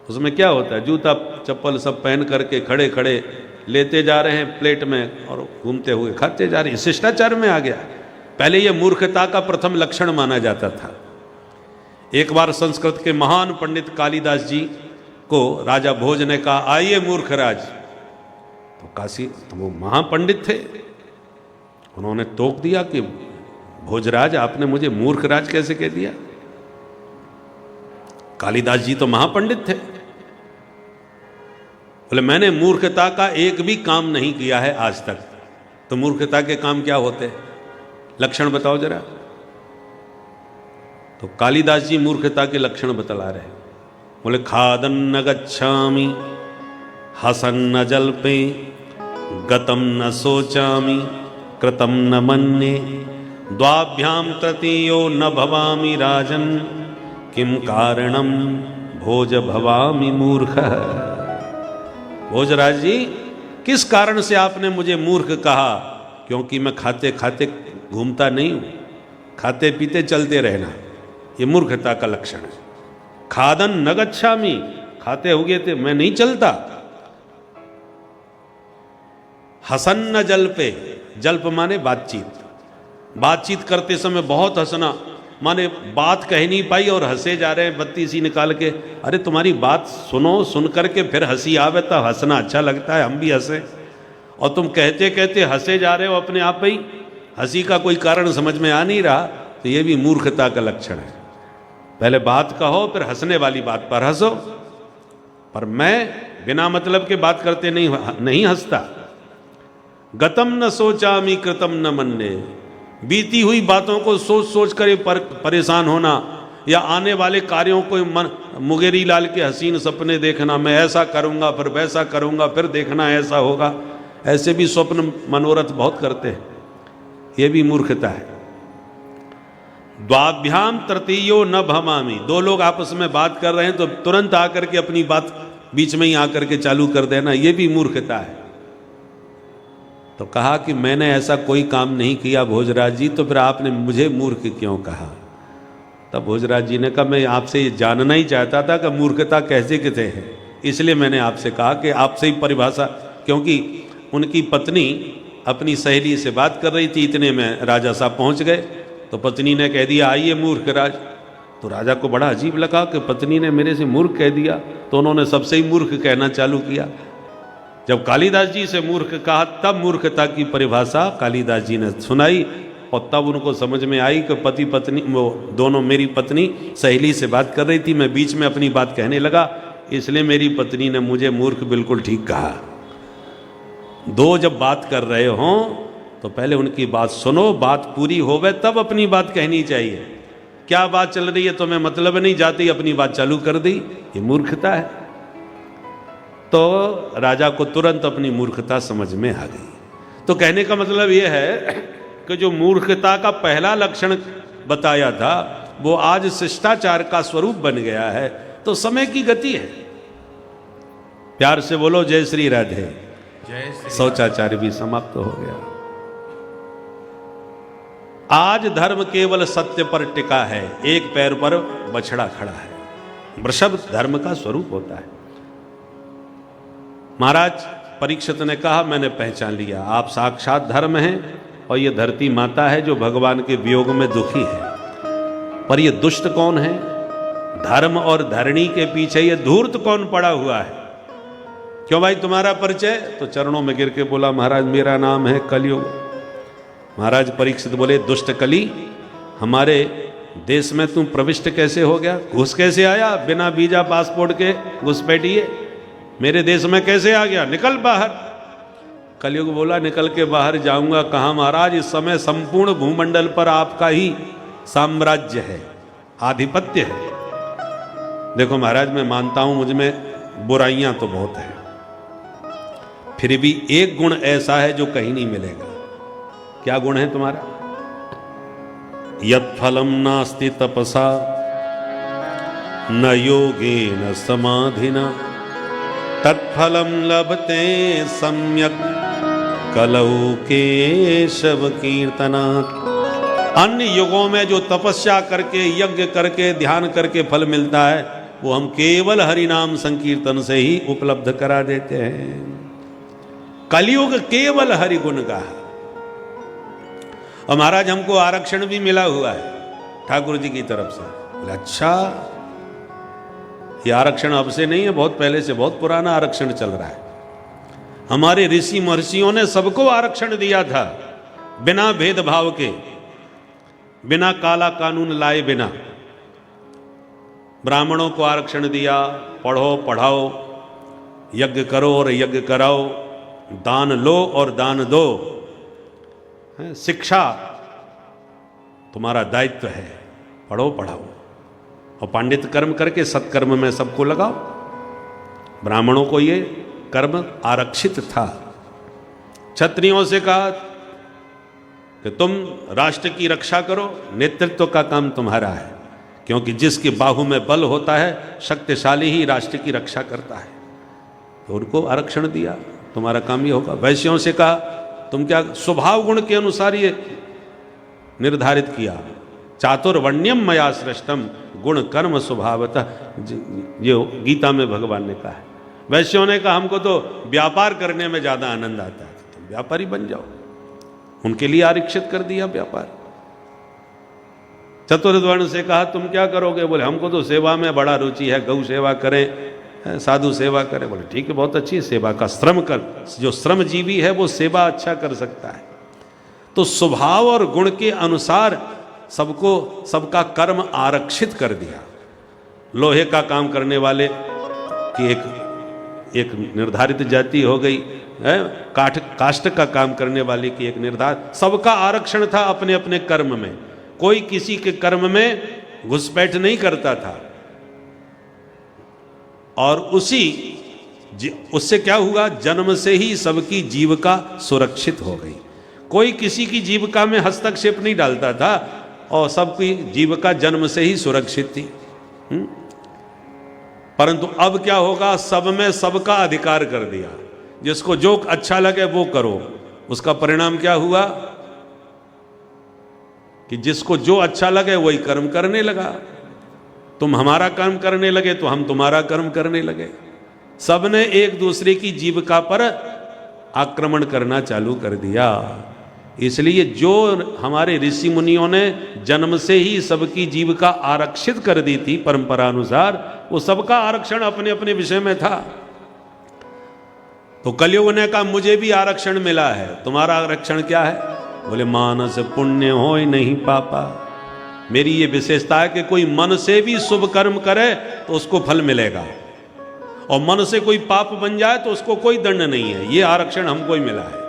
उसमें क्या होता है, जूता चप्पल सब पहन करके खड़े खड़े लेते जा रहे हैं प्लेट में और घूमते हुए खाते जा रहे हैं। शिष्टाचार में आ गया। पहले यह मूर्खता का प्रथम लक्षण माना जाता था। एक बार संस्कृत के महान पंडित कालिदास जी को राजा भोज ने कहा, आइए मूर्खराज। तो काशी, तो वो महापंडित थे, उन्होंने टोक दिया कि भोजराज आपने मुझे मूर्खराज कैसे कह दिया। कालिदास जी तो महापंडित थे। बोले मैंने मूर्खता का एक भी काम नहीं किया है आज तक। तो मूर्खता के काम क्या होते, लक्षण बताओ जरा। तो कालिदास जी मूर्खता के लक्षण बतला रहे। बोले खादन न गच्छामि, हसन न जल्पे, गतम न सोचामि, कृतम न मन्ये, द्वाभ्याम तृतीयो न भवामि राजन, किम कारणम भोज भवामि मूर्ख। भोजराज जी, किस कारण से आपने मुझे मूर्ख कहा? क्योंकि मैं खाते खाते घूमता नहीं हूं, खाते पीते चलते रहना, ये मूर्खता का लक्षण है। खादन न गच्छामि, खाते हुए थे, मैं नहीं चलता। हसन न जल्पे, जल्प माने बातचीत, बातचीत करते समय बहुत हंसना, माने बात कह नहीं पाई और हंसे जा रहे हैं बत्ती सी निकाल के। अरे तुम्हारी बात सुनो, सुन करके फिर हंसी आवे तो हंसना अच्छा लगता है, हम भी हंसे। और तुम कहते कहते हंसे जा रहे हो अपने आप ही, हंसी का कोई कारण समझ में आ नहीं रहा, तो ये भी मूर्खता का लक्षण है। पहले बात कहो फिर हंसने वाली बात पर हंसो। पर मैं बिना मतलब के बात करते नहीं हंसता। गतम न सोचामि कृतम न मन्ये, बीती हुई बातों को सोच सोच कर परेशान होना, या आने वाले कार्यों को मुंगेरी लाल के हसीन सपने देखना, मैं ऐसा करूंगा फिर वैसा करूंगा फिर देखना ऐसा होगा, ऐसे भी स्वप्न मनोरथ बहुत करते हैं, ये भी मूर्खता है। द्वाभ्याम तृतीयो न भमामी, दो लोग आपस में बात कर रहे हैं तो तुरंत आकर के अपनी बात बीच में ही आकर के चालू कर देना, ये भी मूर्खता है। तो कहा कि मैंने ऐसा कोई काम नहीं किया भोजराज जी, तो फिर आपने मुझे मूर्ख क्यों कहा? तब भोजराज जी ने कहा मैं आपसे ये जानना ही चाहता था कि मूर्खता कैसे किसे है, इसलिए मैंने आपसे कहा कि आपसे ही परिभाषा, क्योंकि उनकी पत्नी अपनी सहेली से बात कर रही थी, इतने में राजा साहब पहुंच गए, तो पत्नी ने कह दिया आइए मूर्ख राज। तो राजा को बड़ा अजीब लगा कि पत्नी ने मेरे से मूर्ख कह दिया, तो उन्होंने सबसे ही मूर्ख कहना चालू किया। जब कालिदास जी से मूर्ख कहा तब मूर्खता की परिभाषा कालिदास जी ने सुनाई, और तब उनको समझ में आई कि पति पत्नी वो दोनों, मेरी पत्नी सहेली से बात कर रही थी, मैं बीच में अपनी बात कहने लगा, इसलिए मेरी पत्नी ने मुझे मूर्ख बिल्कुल ठीक कहा। दो जब बात कर रहे हों तो पहले उनकी बात सुनो, बात पूरी होवे तब अपनी बात कहनी चाहिए। क्या बात चल रही है तुम्हें मतलब नहीं, जाती अपनी बात चालू कर दी, ये मूर्खता है। तो राजा को तुरंत अपनी मूर्खता समझ में आ गई। तो कहने का मतलब यह है कि जो मूर्खता का पहला लक्षण बताया था वो आज शिष्टाचार का स्वरूप बन गया है। तो समय की गति है। प्यार से बोलो जय श्री राधे। जय श्री शौचाचार भी समाप्त हो गया। आज धर्म केवल सत्य पर टिका है, एक पैर पर बछड़ा खड़ा है। वृषभ धर्म का स्वरूप होता है। महाराज परीक्षित ने कहा मैंने पहचान लिया, आप साक्षात धर्म हैं और ये धरती माता है जो भगवान के वियोग में दुखी है। पर ये दुष्ट कौन है? धर्म और धरणी के पीछे ये धूर्त कौन पड़ा हुआ है? क्यों भाई तुम्हारा परिचय? तो चरणों में गिर के बोला महाराज मेरा नाम है कलियुग। महाराज परीक्षित बोले दुष्ट कली, हमारे देश में तुम प्रविष्ट कैसे हो गया? घुस कैसे आया? बिना वीजा पासपोर्ट के घुसपैठिए मेरे देश में कैसे आ गया? निकल बाहर। कलयुग बोला निकल के बाहर जाऊंगा कहां महाराज, इस समय संपूर्ण भूमंडल पर आपका ही साम्राज्य है, आधिपत्य है। देखो महाराज मैं मानता हूं मुझ में बुराइयां तो बहुत है, फिर भी एक गुण ऐसा है जो कहीं नहीं मिलेगा। क्या गुण है तुम्हारा? यत् फलम नास्ति तपसा न योगेन समाधिना तत्फलम लभते सम्यक कलौ केशव कीर्तनात्। अन्य युगों में जो तपस्या करके यज्ञ करके ध्यान करके फल मिलता है वो हम केवल हरिनाम संकीर्तन से ही उपलब्ध करा देते हैं। कलयुग केवल हरि गुण का है। और महाराज हमको आरक्षण भी मिला हुआ है ठाकुर जी की तरफ से। बोले अच्छा, ये आरक्षण अब से नहीं है, बहुत पहले से, बहुत पुराना आरक्षण चल रहा है। हमारे ऋषि महर्षियों ने सबको आरक्षण दिया था, बिना भेदभाव के, बिना काला कानून लाए बिना। ब्राह्मणों को आरक्षण दिया, पढ़ो पढ़ाओ, यज्ञ करो और यज्ञ कराओ, दान लो और दान दो। शिक्षा तुम्हारा दायित्व है, पढ़ो पढ़ाओ और पांडित कर्म करके सत्कर्म में सबको लगाओ। ब्राह्मणों को ये कर्म आरक्षित था। क्षत्रियों से कहा कि तुम राष्ट्र की रक्षा करो, नेतृत्व का काम तुम्हारा है, क्योंकि जिसके बाहु में बल होता है शक्तिशाली ही राष्ट्र की रक्षा करता है। तो उनको आरक्षण दिया, तुम्हारा काम ये होगा। वैश्यों से कहा तुम क्या स्वभाव गुण के अनुसार ये निर्धारित किया, चातुर्वर्ण्यम मया सृष्टम गुण कर्म स्वभावतः, जो गीता में भगवान ने कहा है। वैश्यों ने कहा हमको तो व्यापार करने में ज्यादा आनंद आता है, तुम व्यापारी बन जाओ। उनके लिए आरक्षित कर दिया व्यापार। चतुर्वर्ण से कहा तुम क्या करोगे? बोले हमको तो सेवा में बड़ा रुचि है, गौ सेवा करें, साधु सेवा करें। बोले ठीक है, बहुत अच्छी सेवा का श्रम कर, जो श्रमजीवी है वो सेवा अच्छा कर सकता है। तो स्वभाव और गुण के अनुसार सबको सबका कर्म आरक्षित कर दिया। लोहे का काम करने वाले की एक निर्धारित जाति हो गई, काष्ठ का काम करने वाले की एक निर्धार, सबका आरक्षण था अपने अपने कर्म में, कोई किसी के कर्म में घुसपैठ नहीं करता था। और उससे क्या हुआ, जन्म से ही सबकी जीविका सुरक्षित हो गई। कोई किसी की जीविका में हस्तक्षेप नहीं डालता था और सबकी जीविका जन्म से ही सुरक्षित थी। परंतु अब क्या होगा, सब में सबका अधिकार कर दिया, जिसको जो अच्छा लगे वो करो। उसका परिणाम क्या हुआ कि जिसको जो अच्छा लगे वही कर्म करने लगा। तुम हमारा कर्म करने लगे तो हम तुम्हारा कर्म करने लगे। सबने एक दूसरे की जीविका पर आक्रमण करना चालू कर दिया। इसलिए जो हमारे ऋषि मुनियों ने जन्म से ही सबकी जीविका आरक्षित कर दी थी परंपरा अनुसार, वो सबका आरक्षण अपने अपने विषय में था। तो कलयुग ने कहा मुझे भी आरक्षण मिला है, तुम्हारा आरक्षण क्या है? बोले मानस पुण्य हो नहीं पापा। मेरी ये विशेषता है कि कोई मन से भी शुभ कर्म करे तो उसको फल मिलेगा, और मन से कोई पाप बन जाए तो उसको कोई दंड नहीं है। ये आरक्षण हमको ही मिला है।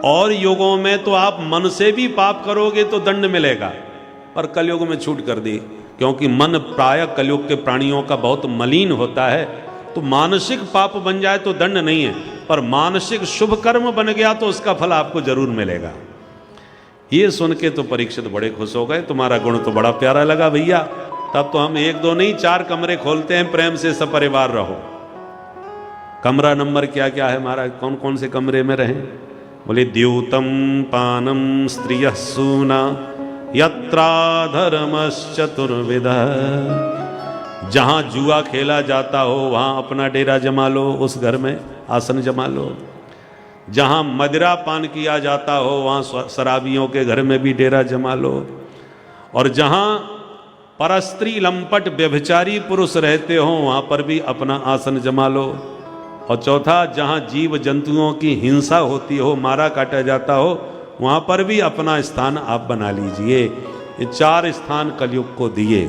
और युगों में तो आप मन से भी पाप करोगे तो दंड मिलेगा, पर कलयुग में छूट कर दी, क्योंकि मन प्राय कलयुग के प्राणियों का बहुत मलिन होता है। तो मानसिक पाप बन जाए तो दंड नहीं है, पर मानसिक शुभ कर्म बन गया तो उसका फल आपको जरूर मिलेगा। ये सुन के तो परीक्षित बड़े खुश हो गए, तुम्हारा गुण तो बड़ा प्यारा लगा भैया, तब तो हम 1 2 नहीं 4 कमरे खोलते हैं, प्रेम से सपरिवार रहो। कमरा नंबर क्या क्या है महाराज, कौन कौन से कमरे में रहें? बोले द्यूतम पानम स्त्रिय सूना यत्रा धर्मश्चतुर्विध। जहां जुआ खेला जाता हो वहां अपना डेरा जमा लो, उस घर में आसन जमा लो। जहां मदिरा पान किया जाता हो वहां शराबियों के घर में भी डेरा जमा लो। और जहां परस्त्री लंपट व्यभिचारी पुरुष रहते हो वहां पर भी अपना आसन जमा लो। और चौथा, जहां जीव जंतुओं की हिंसा होती हो, मारा काटा जाता हो, वहां पर भी अपना स्थान आप बना लीजिए। ये 4 स्थान कलयुग को दिए।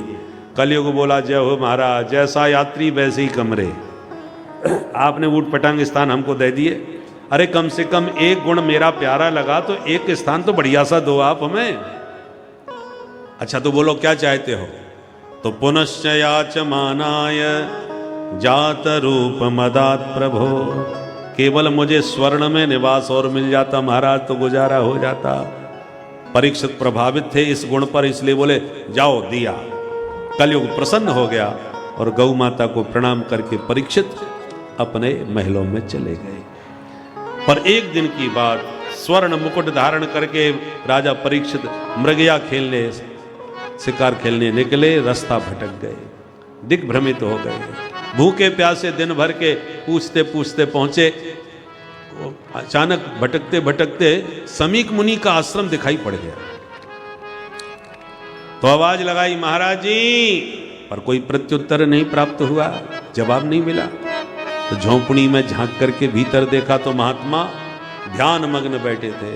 कलयुग बोला जय हो महाराज, जैसा यात्री वैसे ही कमरे। आपने ऊट पटांग स्थान हमको दे दिए। अरे कम से कम एक गुण मेरा प्यारा लगा तो एक स्थान तो बढ़िया सा दो आप हमें। अच्छा तो बोलो क्या चाहते हो? तो पुनश्च याचमानाय जात रूप मदात प्रभो। केवल मुझे स्वर्ण में निवास और मिल जाता महाराज तो गुजारा हो जाता। परीक्षित प्रभावित थे इस गुण पर, इसलिए बोले जाओ दिया। कलयुग प्रसन्न हो गया और गौ माता को प्रणाम करके परीक्षित अपने महलों में चले गए। पर एक दिन की बात, स्वर्ण मुकुट धारण करके राजा परीक्षित मृगया खेलने, शिकार खेलने निकले, रास्ता भटक गए, दिग्भ्रमित हो गए। भूखे प्यासे दिन भर के पूछते पूछते पहुंचे। अचानक भटकते भटकते समीक मुनि का आश्रम दिखाई पड़ गया। तो आवाज लगाई महाराज जी, पर कोई प्रत्युत्तर नहीं प्राप्त हुआ, जवाब नहीं मिला। तो झोंपड़ी में झांक करके भीतर देखा तो महात्मा ध्यान मग्न बैठे थे।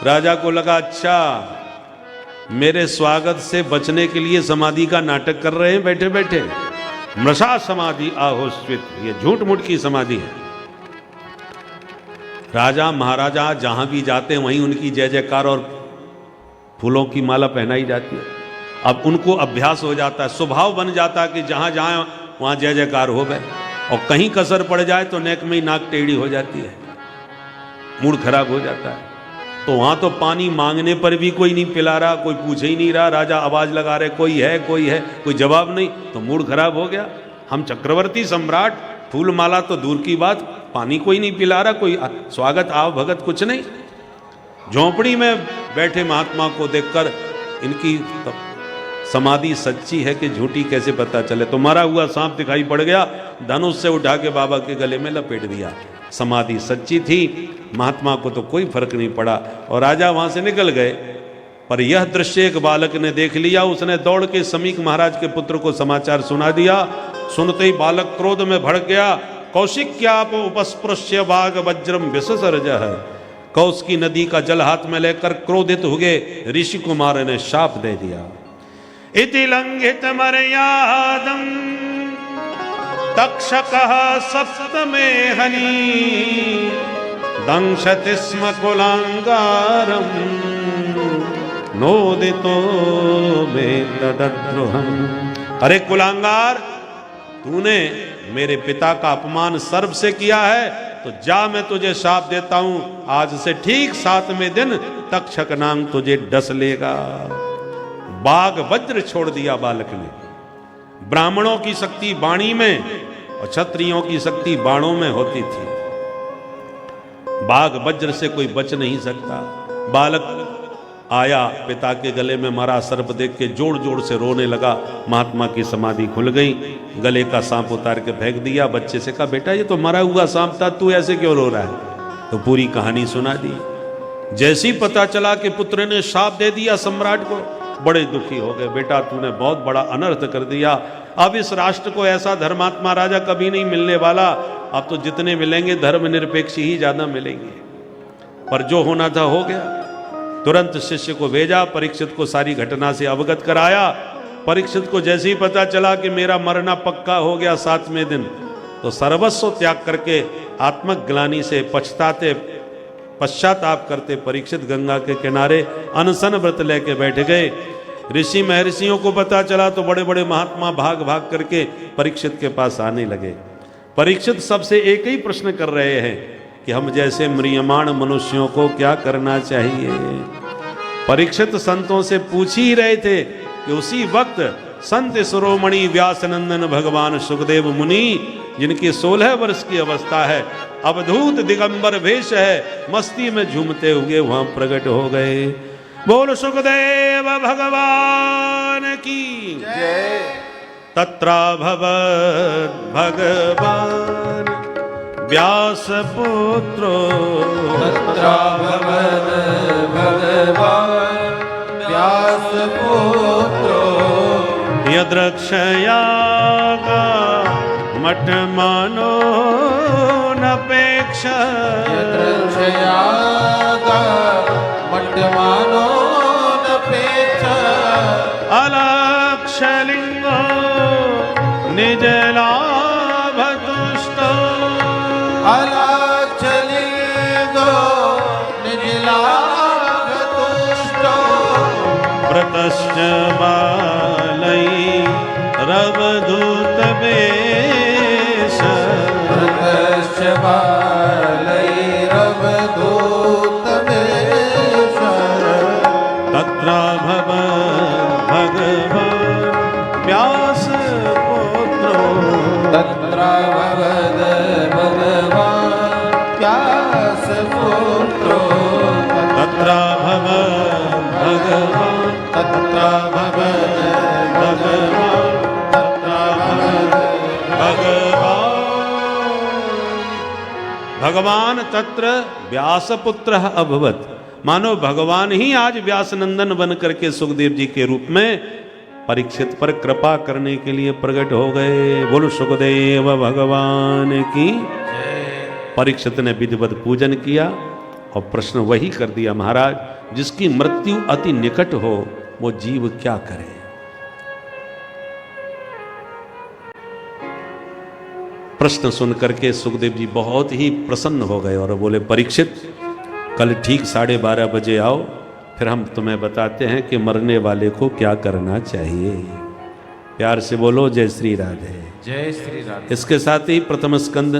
राजा को लगा अच्छा मेरे स्वागत से बचने के लिए समाधि का नाटक कर रहे हैं बैठे बैठे। मृषा समाधि आहोस्वित, ये झूठ मूठ की समाधि है। राजा महाराजा जहां भी जाते हैं वहीं उनकी जय जयकार और फूलों की माला पहनाई जाती है। अब उनको अभ्यास हो जाता है, स्वभाव बन जाता है कि जहां जाए वहां जय जयकार हो गए। और कहीं कसर पड़ जाए तो नेक में ही नाक टेढ़ी हो जाती है, मूड खराब हो जाता है। तो वहां तो पानी मांगने पर भी कोई नहीं पिला रहा, कोई पूछे ही नहीं रहा। राजा आवाज लगा रहे कोई है कोई है, कोई जवाब नहीं, तो मूड खराब हो गया। हम चक्रवर्ती सम्राट, फूल माला तो दूर की बात, पानी कोई नहीं पिला रहा, कोई स्वागत आव भगत कुछ नहीं। झोंपड़ी में बैठे महात्मा को देखकर इनकी समाधि सच्ची है कि झूठी कैसे पता चले। तो मरा हुआ सांप दिखाई पड़ गया, धनुष से उठा के बाबा के गले में लपेट दिया। समाधि सच्ची थी, महात्मा को तो कोई फर्क नहीं पड़ा और राजा वहां से निकल गए। पर यह दृश्य एक बालक ने देख लिया। उसने दौड़ के समीक महाराज के पुत्र को समाचार सुना दिया। सुनते ही बालक क्रोध में भड़क गया। कौशिक्याप उपस्पृश्य बाघ वज्रम विससर्ज है। कौश की नदी का जल हाथ में लेकर क्रोधित हो गए ऋषि कुमार ने शाप दे दिया। इति लंघित मर्यादम तक्षकः सप्तमे हनि दंशति स्म कुलांगारम नोदितो में तद्रुहम। अरे कुलांगार, तूने मेरे पिता का अपमान सर्व से किया है, तो जा, मैं तुझे शाप देता हूं, आज से ठीक 7वें दिन तक्षक नाम तुझे डस लेगा। बाघ वज्र छोड़ दिया बालक ने। ब्राह्मणों की शक्ति वाणी में और क्षत्रियों की शक्ति बाणों में होती थी। बाघ वज्र से कोई बच नहीं सकता। बालक आया, पिता के गले में मरा सर्प देख के जोर जोर से रोने लगा। महात्मा की समाधि खुल गई, गले का सांप उतार के फेंक दिया। बच्चे से कहा, बेटा ये तो मरा हुआ सांप था, तू ऐसे क्यों रो रहा है? तो पूरी कहानी सुना दी। जैसे ही पता चला कि पुत्र ने शाप दे दिया सम्राट को, बड़े दुखी हो गए। बेटा तूने बहुत बड़ा अनर्थ कर दिया, अब इस राष्ट्र को ऐसा धर्मात्मा राजा कभी नहीं मिलने वाला। अब तो जितने मिलेंगे धर्मनिरपेक्ष ही ज्यादा मिलेंगे। पर जो होना था हो गया। तुरंत शिष्य को भेजा, परीक्षित को सारी घटना से अवगत कराया। परीक्षित को जैसे ही पता चला कि मेरा मरना पक्का हो गया 7वें दिन, तो सर्वस्व त्याग करके आत्मग्लानि से पश्चाताप करते परीक्षित गंगा के किनारे अनशन व्रत लेके बैठ गए। ऋषि महर्षियों को पता चला तो बड़े बड़े महात्मा भाग भाग करके परीक्षित के पास आने लगे। परीक्षित सबसे एक ही प्रश्न कर रहे हैं कि हम जैसे म्रियमाण मनुष्यों को क्या करना चाहिए। परीक्षित संतों से पूछ ही रहे थे कि उसी वक्त संत शिरोमणि व्यासनंदन भगवान सुखदेव मुनि, जिनकी 16 वर्ष की अवस्था है, अवधूत दिगंबर भेष है, मस्ती में झूमते हुए वहां प्रकट हो गए। बोल सुखदेव भगवान की जय। तत्राभवत् भगवान व्यास पुत्रो, तत्राभवत् भगवान व्यास पुत्रो, यद्रक्षयागा मठमानो नपेक्षा, यद्रक्षयागा मठमानो नपेक्षा, अलक्षलिंगो निजलाभतुष्टो, अलक्षलिंगो निजलाभतुष्टो, व्रतश्च बालै रवधूत वेश, व्रतश्च बालैरवधूत वेश, तत्राभवत् भगवान् व्यास पुत्रो, तत्राभवत् भगवान् व्यास पुत्रो, तत्राभवत् भगवान्, तत्राभवत् भगवान्, भगवान तत्र व्यासपुत्र अभवत। मानो भगवान ही आज व्यासनंदन बन करके सुखदेव जी के रूप में परीक्षित पर कृपा करने के लिए प्रकट हो गए। बोलो सुखदेव भगवान की। परीक्षित ने विधिवत पूजन किया और प्रश्न वही कर दिया, महाराज जिसकी मृत्यु अति निकट हो वो जीव क्या करे। प्रश्न सुन करके सुखदेव जी बहुत ही प्रसन्न हो गए और बोले, परीक्षित कल ठीक 12:30 बजे आओ, फिर हम तुम्हें बताते हैं कि मरने वाले को क्या करना चाहिए। प्यार से बोलो जय श्री राधे। जय श्री राधे। इसके साथ ही प्रथम स्कंद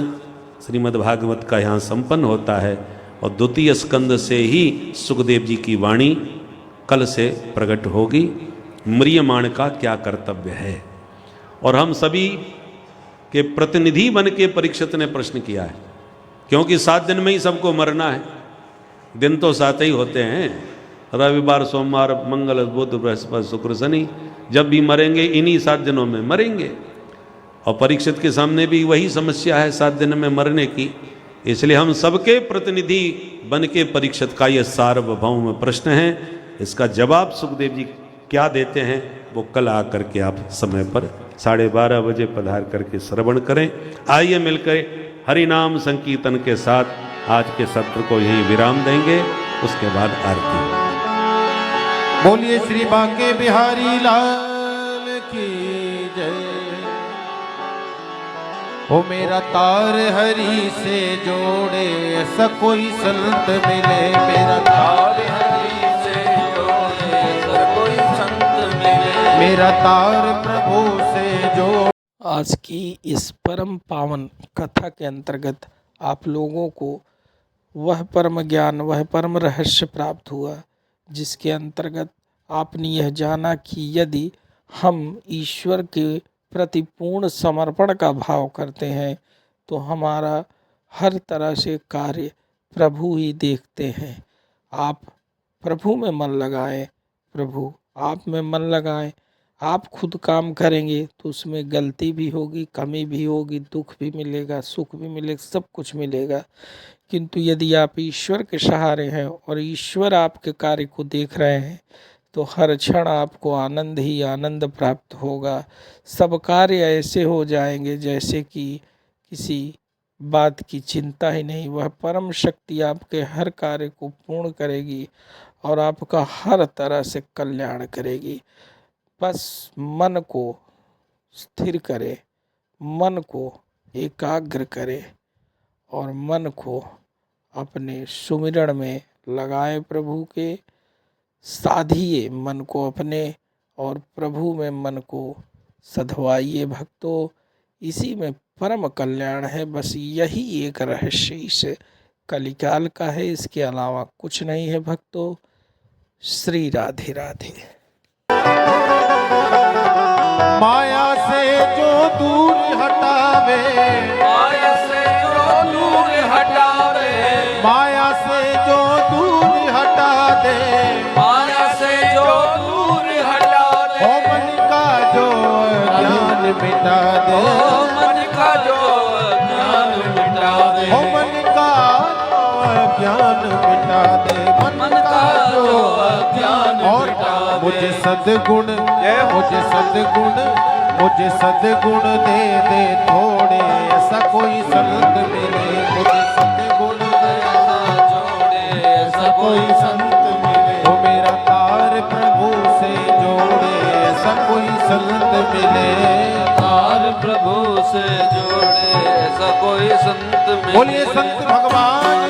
श्रीमद् भागवत का यहाँ संपन्न होता है और द्वितीय स्कंद से ही सुखदेव जी की वाणी कल से प्रकट होगी। म्रियमाण का क्या कर्तव्य है, और हम सभी के प्रतिनिधि बन के परीक्षित ने प्रश्न किया है, क्योंकि 7 दिन में ही सबको मरना है। दिन तो 7 ही होते हैं, रविवार सोमवार मंगल बुध बृहस्पति शुक्र शनि, जब भी मरेंगे इन्हीं 7 दिनों में मरेंगे। और परीक्षित के सामने भी वही समस्या है 7 दिन में मरने की। इसलिए हम सबके प्रतिनिधि बन के परीक्षित का ये सार्वभौम प्रश्न है, इसका जवाब सुखदेव जी क्या देते हैं वो कल आकर के आप समय पर 12:30 बजे पधार करके श्रवण करें। आइए मिलकर हरि नाम संकीर्तन के साथ आज के सत्र को यहीं विराम देंगे, उसके बाद आरती। बोलिए श्री बांके बिहारी लाल की जय। ओ मेरा तार हरि से जोड़े, ऐसा कोई संत मिले। मेरा तार हरि से जोड़े, ऐसा कोई संत मिले। मेरा तार प्रभु से जोड़े। आज की इस परम पावन कथा के अंतर्गत आप लोगों को वह परम ज्ञान, वह परम रहस्य प्राप्त हुआ जिसके अंतर्गत आपने यह जाना कि यदि हम ईश्वर के प्रति पूर्ण समर्पण का भाव करते हैं तो हमारा हर तरह से कार्य प्रभु ही देखते हैं। आप प्रभु में मन लगाएं, प्रभु आप में मन लगाएं। आप खुद काम करेंगे तो उसमें गलती भी होगी, कमी भी होगी, दुख भी मिलेगा, सुख भी मिलेगा, सब कुछ मिलेगा। किंतु यदि आप ईश्वर के सहारे हैं और ईश्वर आपके कार्य को देख रहे हैं तो हर क्षण आपको आनंद ही आनंद प्राप्त होगा। सब कार्य ऐसे हो जाएंगे जैसे कि किसी बात की चिंता ही नहीं। वह परम शक्ति आपके हर कार्य को पूर्ण करेगी और आपका हर तरह से कल्याण करेगी। बस मन को स्थिर करें, मन को एकाग्र करें और मन को अपने सुमिरण में लगाएं, प्रभु के साधिए मन को अपने और प्रभु में मन को सधवाइए भक्तों। इसी में परम कल्याण है। बस यही एक रहस्य इस कलिकाल का है, इसके अलावा कुछ नहीं है भक्तों। श्री राधे राधे। माया से जो दूर हटावे, माया से जो दूर हटावे, माया से जो दूर हटा दे, माया से जो दूर हटा दे, ओ मन का जो ज्ञान मिटा दे, ओ मन का जो ज्ञान मिटा दे, ओ मन का ज्ञान मिटा दे, मन का जो ज्ञान और मिटा दे। मुझे सद्गुण, मुझे सद्गुण, मुझे सद्गुण दे दे थोड़े, ऐसा कोई संत मिले। मुझे सद्गुण ऐसा जोड़े, ऐसा कोई संत मिले। वो मेरा तार प्रभु से जोड़े, ऐसा कोई संत मिले। तार प्रभु से जोड़े, ऐसा कोई संत मिले। बोलिए संत भगवान